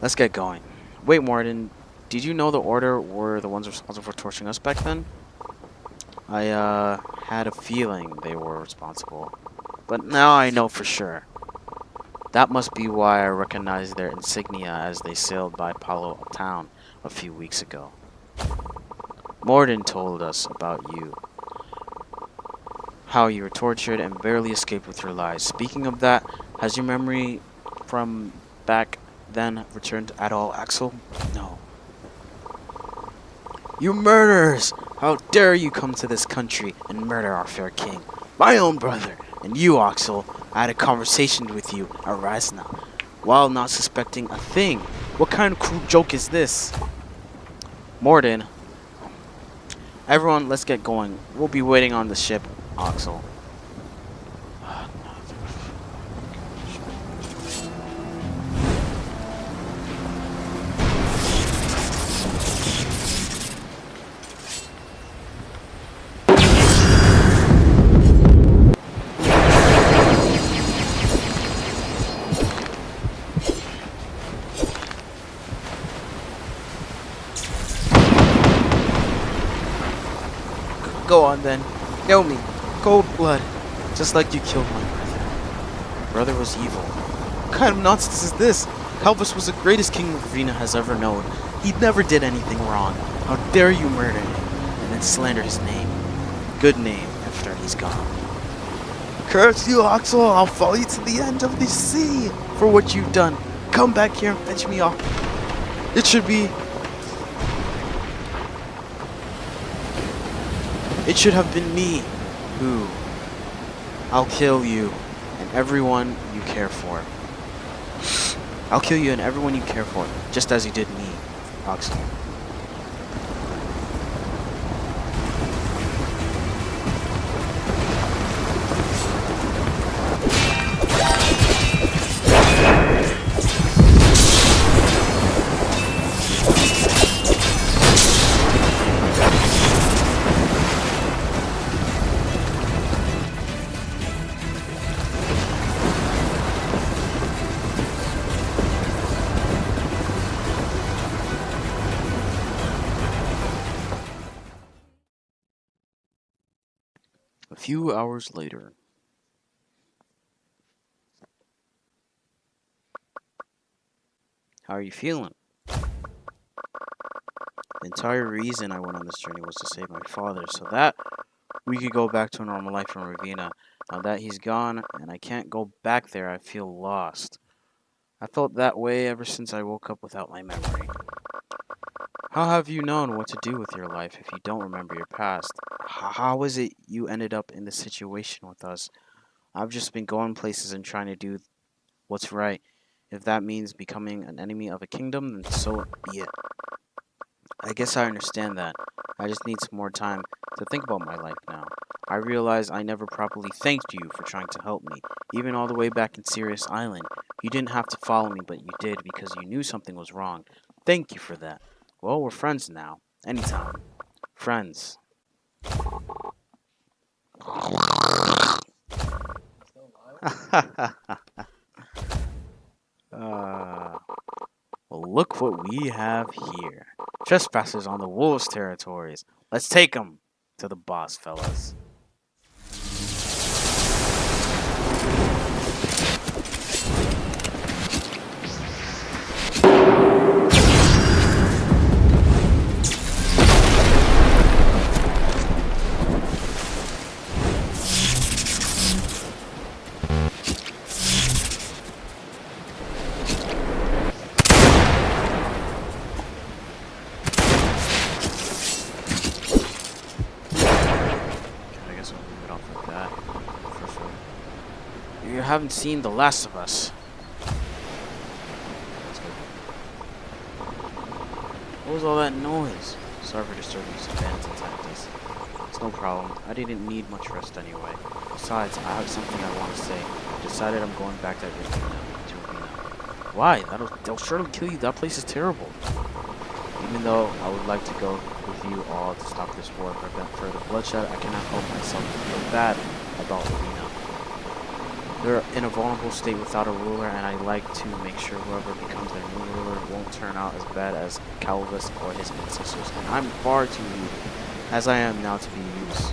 Let's get going. Wait, Morden, did you know the Order were the ones responsible for torturing us back then? I had a feeling they were responsible, but now I know for sure. That must be why I recognized their insignia as they sailed by Palo town a few weeks ago. Morden told us about you. How you were tortured and barely escaped with your lives. Speaking of that, has your memory from back then returned at all, Axel? No. You murderers! How dare you come to this country and murder our fair king, my own brother, and you, Axel. I had a conversation with you at Ravina, while not suspecting a thing. What kind of cruel joke is this? Morden. Everyone, let's get going. We'll be waiting on the ship, Axel. Go on then. Kill me. Cold blood. Just like you killed my brother. My brother was evil. What kind of nonsense is this? Calvis was the greatest king Ravina has ever known. He never did anything wrong. How dare you murder him and then slander his name? Good name after he's gone. Curse you, Axel. I'll follow you to the end of the sea for what you've done. Come back here and fetch me off. It should have been me who... I'll kill you and everyone you care for. I'll kill you and everyone you care for, just as you did me, Axel. A few hours later. How are you feeling? The entire reason I went on this journey was to save my father, so that we could go back to a normal life in Ravina. Now that he's gone, and I can't go back there, I feel lost. I felt that way ever since I woke up without my memory. How have you known what to do with your life if you don't remember your past? How is it you ended up in this situation with us? I've just been going places and trying to do what's right. If that means becoming an enemy of a kingdom, then so be it. I guess I understand that. I just need some more time to think about my life now. I realized I never properly thanked you for trying to help me. Even all the way back in Sirius Island, you didn't have to follow me, but you did because you knew something was wrong. Thank you for that. Well, we're friends now. Anytime. Friends. Well, look what we have here. Trespassers on the wolves' territories. Let's take them to the boss, fellas. I guess we'll leave it off like that. For sure. You haven't seen the last of us. That's good. What was all that noise? Sorry for disturbing some bands and tactics. It's no problem. I didn't need much rest anyway. Besides, I have something I want to say. I decided I'm going back to Ravina. Why? They'll surely kill you. That place is terrible. Even though I would like to go with you all to stop this war and prevent further bloodshed, I cannot help myself to feel bad about Ravina. They're in a vulnerable state without a ruler, and I like to make sure whoever becomes their new ruler won't turn out as bad as Calvis or his ancestors. And I'm far too weak, as I am now, to be used.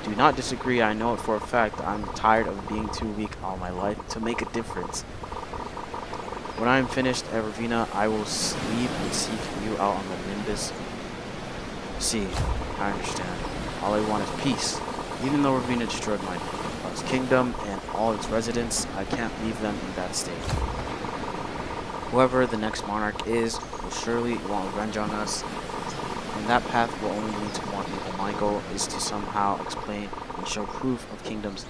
Do not disagree. I know it for a fact. I'm tired of being too weak all my life to make a difference. When I am finished at Ravina, I will leave and seek you out on the Nimbus. See, I understand. All I want is peace. Even though Ravina destroyed my kingdom and all its residents, I can't leave them in that state. Whoever the next monarch is will surely want revenge on us, and that path will only lead to more evil. My goal is to somehow explain and show proof of the kingdom's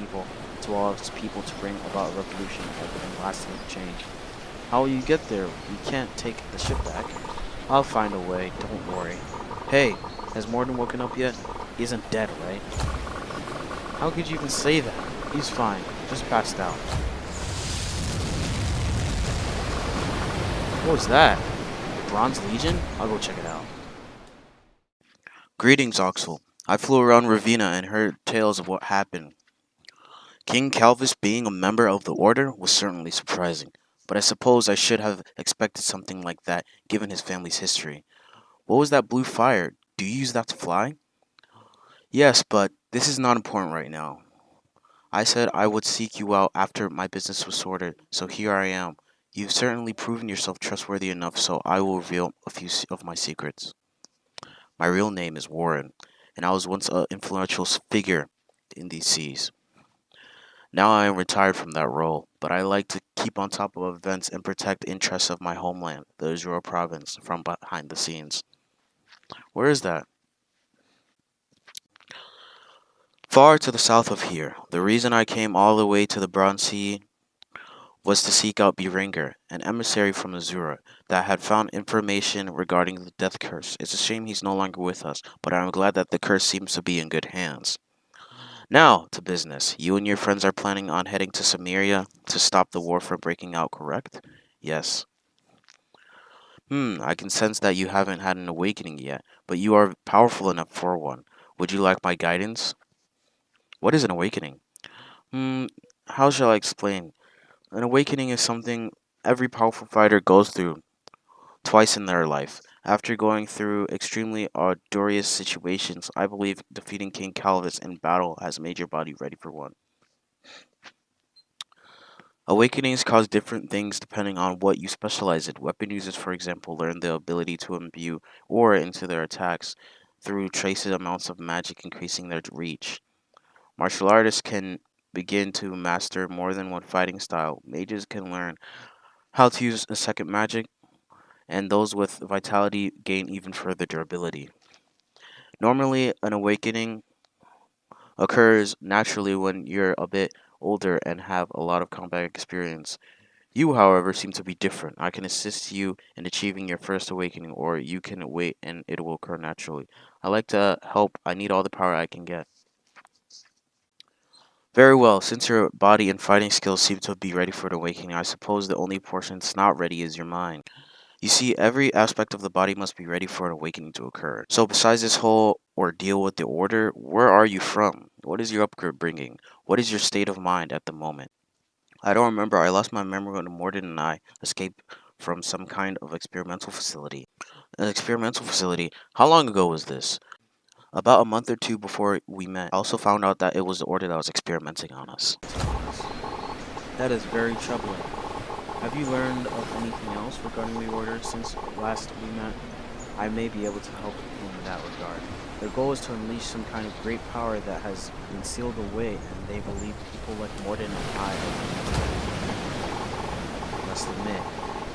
evil to all its people to bring about a revolution and lasting change. How will you get there? We can't take the ship back. I'll find a way, don't worry. Hey, has Morden woken up yet? He isn't dead, right? How could you even say that? He's fine, just passed out. What was that? Bronze Legion? I'll go check it out. Greetings, Oxel. I flew around Ravina and heard tales of what happened. King Calvis being a member of the Order was certainly surprising, but I suppose I should have expected something like that given his family's history. What was that blue fire? Do you use that to fly? Yes, but this is not important right now. I said I would seek you out after my business was sorted, so here I am. You've certainly proven yourself trustworthy enough, so I will reveal a few of my secrets. My real name is Warren, and I was once an influential figure in these seas. Now I am retired from that role, but I like to keep on top of events and protect the interests of my homeland, the Israel province, from behind the scenes. Where is that? Far to the south of here. The reason I came all the way to the Brown Sea was to seek out Beringer, an emissary from Azura, that had found information regarding the death curse. It's a shame he's no longer with us, but I'm glad that the curse seems to be in good hands. Now, to business. You and your friends are planning on heading to Samaria to stop the war from breaking out, correct? Yes. I can sense that you haven't had an awakening yet, but you are powerful enough for one. Would you like my guidance? What is an awakening? How shall I explain? An awakening is something every powerful fighter goes through twice in their life. After going through extremely arduous situations, I believe defeating King Calvis in battle has made your body ready for one. Awakenings cause different things depending on what you specialize in. Weapon users, for example, learn the ability to imbue aura into their attacks through trace amounts of magic, increasing their reach. Martial artists can begin to master more than one fighting style. Mages can learn how to use a second magic, and those with vitality gain even further durability. Normally, an awakening occurs naturally when you're a bit older and have a lot of combat experience. You, however, seem to be different. I can assist you in achieving your first awakening, or you can wait and it will occur naturally. I like to help. I need all the power I can get. Very well, since your body and fighting skills seem to be ready for an awakening, I suppose the only portion that's not ready is your mind. You see, every aspect of the body must be ready for an awakening to occur. So besides this whole ordeal with the Order, where are you from? What is your upbringing? What is your state of mind at the moment? I don't remember. I lost my memory when Morden and I escaped from some kind of experimental facility. An experimental facility? How long ago was this? About a month or two before we met. I also found out that it was the Order that was experimenting on us. That is very troubling. Have you learned of anything else regarding the Order since last we met? I may be able to help in that regard. Their goal is to unleash some kind of great power that has been sealed away, and they believe people like Morden and I must admit,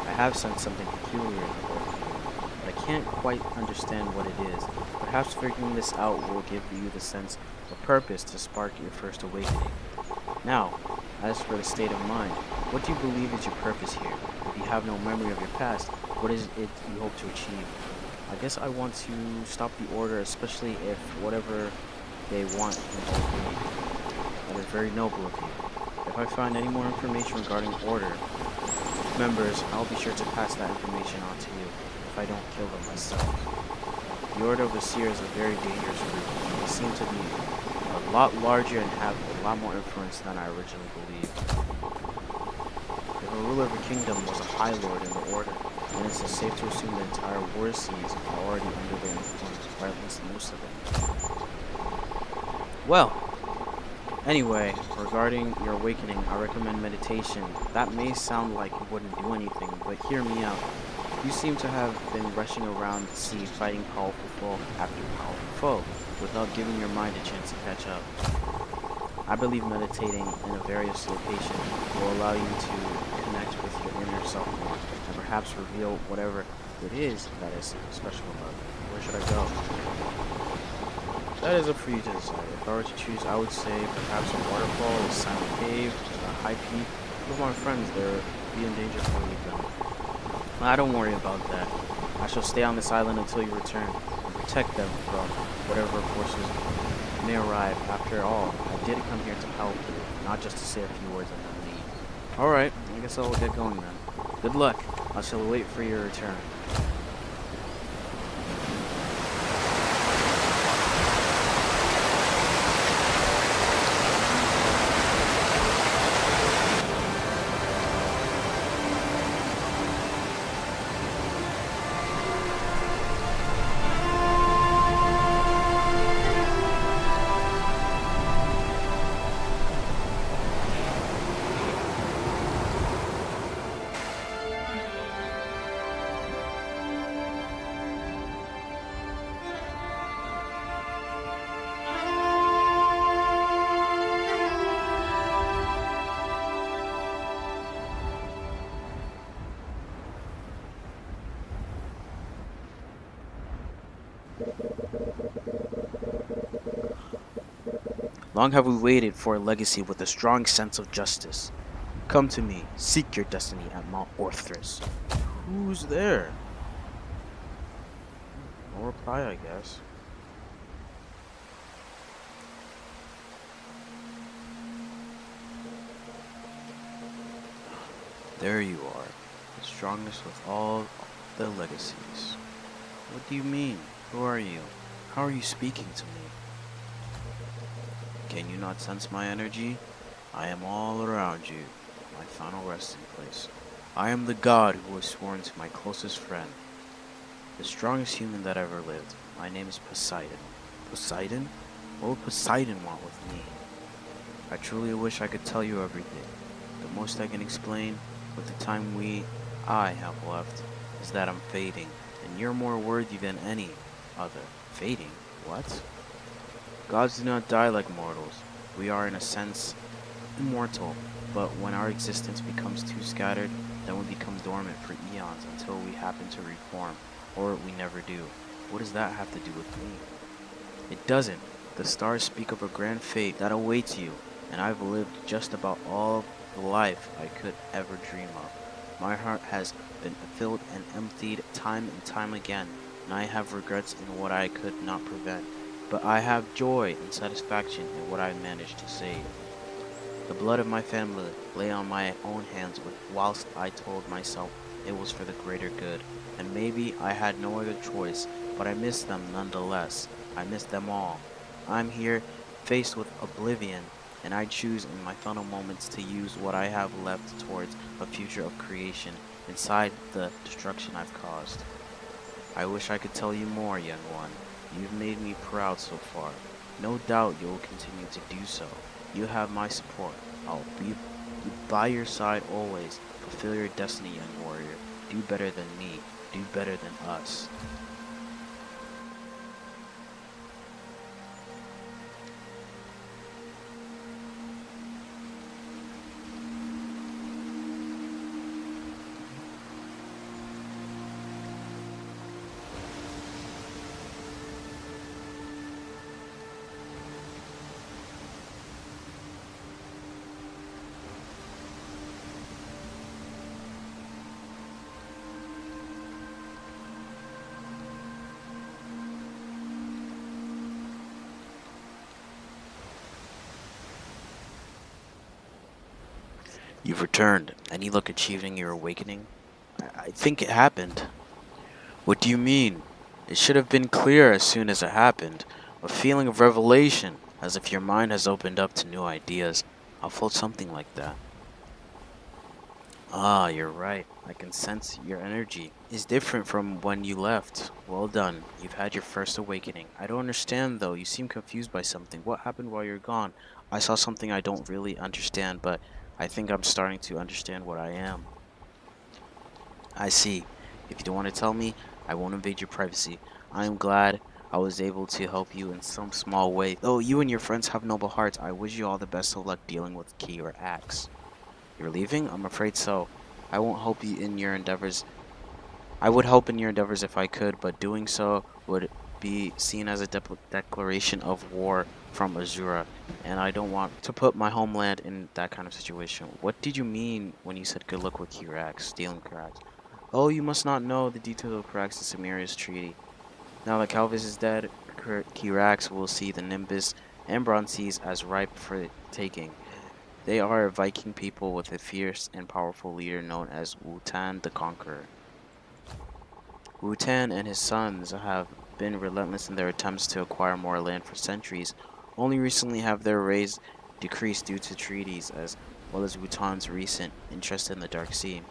I have sensed something peculiar in the work, but I can't quite understand what it is. Perhaps figuring this out will give you the sense of purpose to spark your first awakening. Now, as for the state of mind, what do you believe is your purpose here? If you have no memory of your past, what is it you hope to achieve? I guess I want to stop the Order, especially if whatever they want involves me. That is very noble of you. If I find any more information regarding Order members, I'll be sure to pass that information on to you if I don't kill them myself. The Order of the Seer is a very dangerous group. They seem to be a lot larger and have a lot more influence than I originally believed. If a ruler of a kingdom was a High Lord in the Order, then it's safe to assume the entire war seas are already under their influence, or at least most of them. Well, anyway, regarding your awakening, I recommend meditation. That may sound like it wouldn't do anything, but hear me out. You seem to have been rushing around the sea fighting powerful foe after powerful foe, without giving your mind a chance to catch up. I believe meditating in a various location will allow you to connect with your inner self more, and perhaps reveal whatever it is that is special about it. Where should I go? That is up for you to decide. If I were to choose, I would say perhaps a waterfall, a silent cave, a high peak. With my friends, they'll be in danger if I leave them. I don't worry about that. I shall stay on this island until you return, and protect them from whatever forces may arrive. After all, I did come here to help you, not just to say a few words and then leave. Alright, I guess I'll get going then. Good luck. I shall wait for your return. Long have we waited for a legacy with a strong sense of justice. Come to me, seek your destiny at Mount Orthris. Who's there? No reply, I guess. There you are, the strongest with all the legacies. What do you mean? Who are you? How are you speaking to me? Can you not sense my energy? I am all around you, my final resting place. I am the god who was sworn to my closest friend, the strongest human that ever lived. My name is Poseidon. Poseidon? What would Poseidon want with me? I truly wish I could tell you everything. The most I can explain, with the time I have left, is that I'm fading, and you're more worthy than any other. Fading? What? Gods do not die like mortals. We are, in a sense, immortal, but when our existence becomes too scattered, then we become dormant for eons until we happen to reform, or we never do. What does that have to do with me? It doesn't. The stars speak of a grand fate that awaits you. and I've lived just about all the life I could ever dream of. My heart has been filled and emptied time and time again, and I have regrets in what I could not prevent. But I have joy and satisfaction in what I managed to save. The blood of my family lay on my own hands whilst I told myself it was for the greater good, and maybe I had no other choice, but I miss them nonetheless. I miss them all. I'm here, faced with oblivion, and I choose in my final moments to use what I have left towards a future of creation inside the destruction I've caused. I wish I could tell you more, young one. You've made me proud so far. No doubt you'll continue to do so. You have my support. I'll be by your side always. Fulfill your destiny, young warrior. Do better than me. Do better than us. You've returned. Any luck achieving your awakening? I think it happened. What do you mean? It should have been clear as soon as it happened. A feeling of revelation, as if your mind has opened up to new ideas. I felt something like that. Ah, you're right. I can sense your energy is different from when you left. Well done. You've had your first awakening. I don't understand though. You seem confused by something. What happened while you're gone? I saw something I don't really understand, but I think I'm starting to understand what I am. I see. If you don't want to tell me, I won't invade your privacy. I am glad I was able to help you in some small way. Though you and your friends have noble hearts, I wish you all the best of luck dealing with Key or Axe. You're leaving? I'm afraid so. I won't help you in your endeavors. I would help in your endeavors if I could, but doing so would be seen as a declaration of war from Azura, and I don't want to put my homeland in that kind of situation. What did you mean when you said good luck with Kirax, stealing Kirax? Oh, you must not know the details of Kirax and Samira's treaty. Now that Calvis is dead, Kirax will see the Nimbus and Bronze Seas as ripe for taking. They are a Viking people with a fierce and powerful leader known as Wutan the Conqueror. Wutan and his sons have been relentless in their attempts to acquire more land for centuries. Only recently have their raids decreased due to treaties, as well as Wutan's recent interest in the Dark Sea.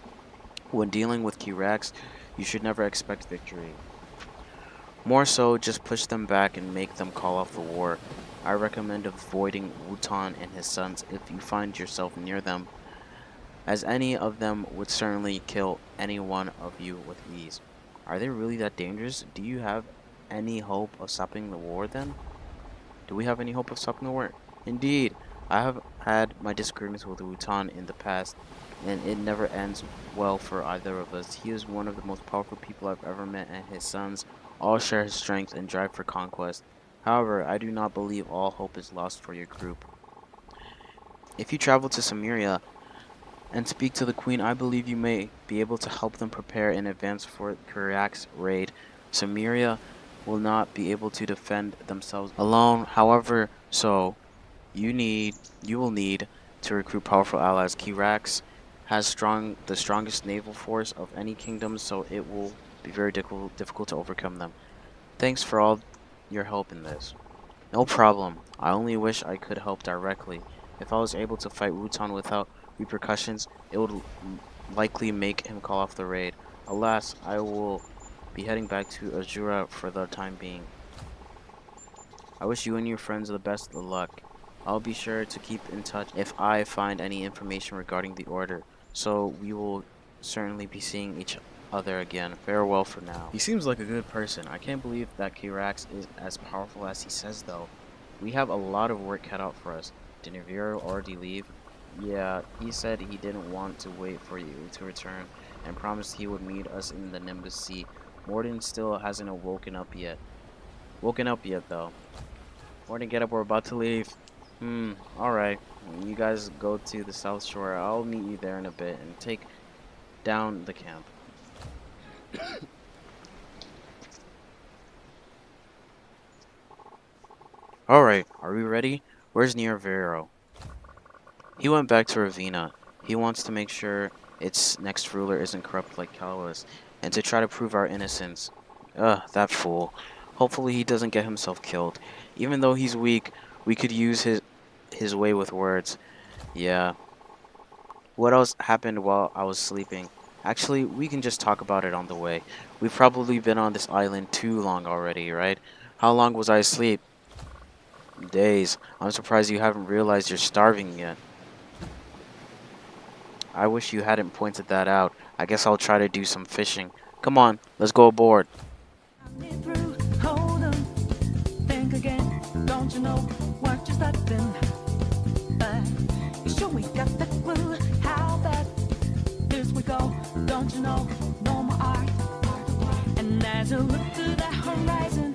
When dealing with Kirax, you should never expect victory. More so, just push them back and make them call off the war. I recommend avoiding Wutan and his sons if you find yourself near them, as any of them would certainly kill any one of you with ease. Are they really that dangerous? Do you have any hope of stopping the war then? Do we have any hope of stopping the war? Indeed, I have had my disagreements with Wutan in the past, and it never ends well for either of us. He is one of the most powerful people I've ever met, and his sons all share his strength and drive for conquest. However, I do not believe all hope is lost for your group. If you travel to Samaria and speak to the Queen, I believe you may be able to help them prepare in advance for Kurak's raid. Samaria will not be able to defend themselves alone. However, you will need to recruit powerful allies. Kirax has the strongest naval force of any kingdom, so it will be very difficult to overcome them. Thanks for all your help in this. No problem. I only wish I could help directly. If I was able to fight Wutan without repercussions, it would likely make him call off the raid. Alas, I will be heading back to Azura for the time being. I wish you and your friends the best of luck. I'll be sure to keep in touch if I find any information regarding the order, so we will certainly be seeing each other again. Farewell for now. He seems like a good person. I can't believe that Kirax is as powerful as he says though. We have a lot of work cut out for us. Did Navira already leave? Yeah, he said he didn't want to wait for you to return and promised he would meet us in the Nimbus Sea. Morden still hasn't woken up yet. Woken up yet though. Morden, get up, we're about to leave. Alright. When you guys go to the South Shore, I'll meet you there in a bit and take down the camp. Alright, are we ready? Where's Vero? He went back to Ravina. He wants to make sure its next ruler isn't corrupt like Calvis, and to try to prove our innocence. Ugh, that fool. Hopefully he doesn't get himself killed. Even though he's weak, we could use his way with words. Yeah. What else happened while I was sleeping? Actually, we can just talk about it on the way. We've probably been on this island too long already, right? How long was I asleep? Days. I'm surprised you haven't realized you're starving yet. I wish you hadn't pointed that out. I guess I'll try to do some fishing. Come on, let's go aboard. Hold on, think again. Don't you know what you're starting? But you sure we got the clue how that is we go. Don't you know no more art? And as I look to the horizon.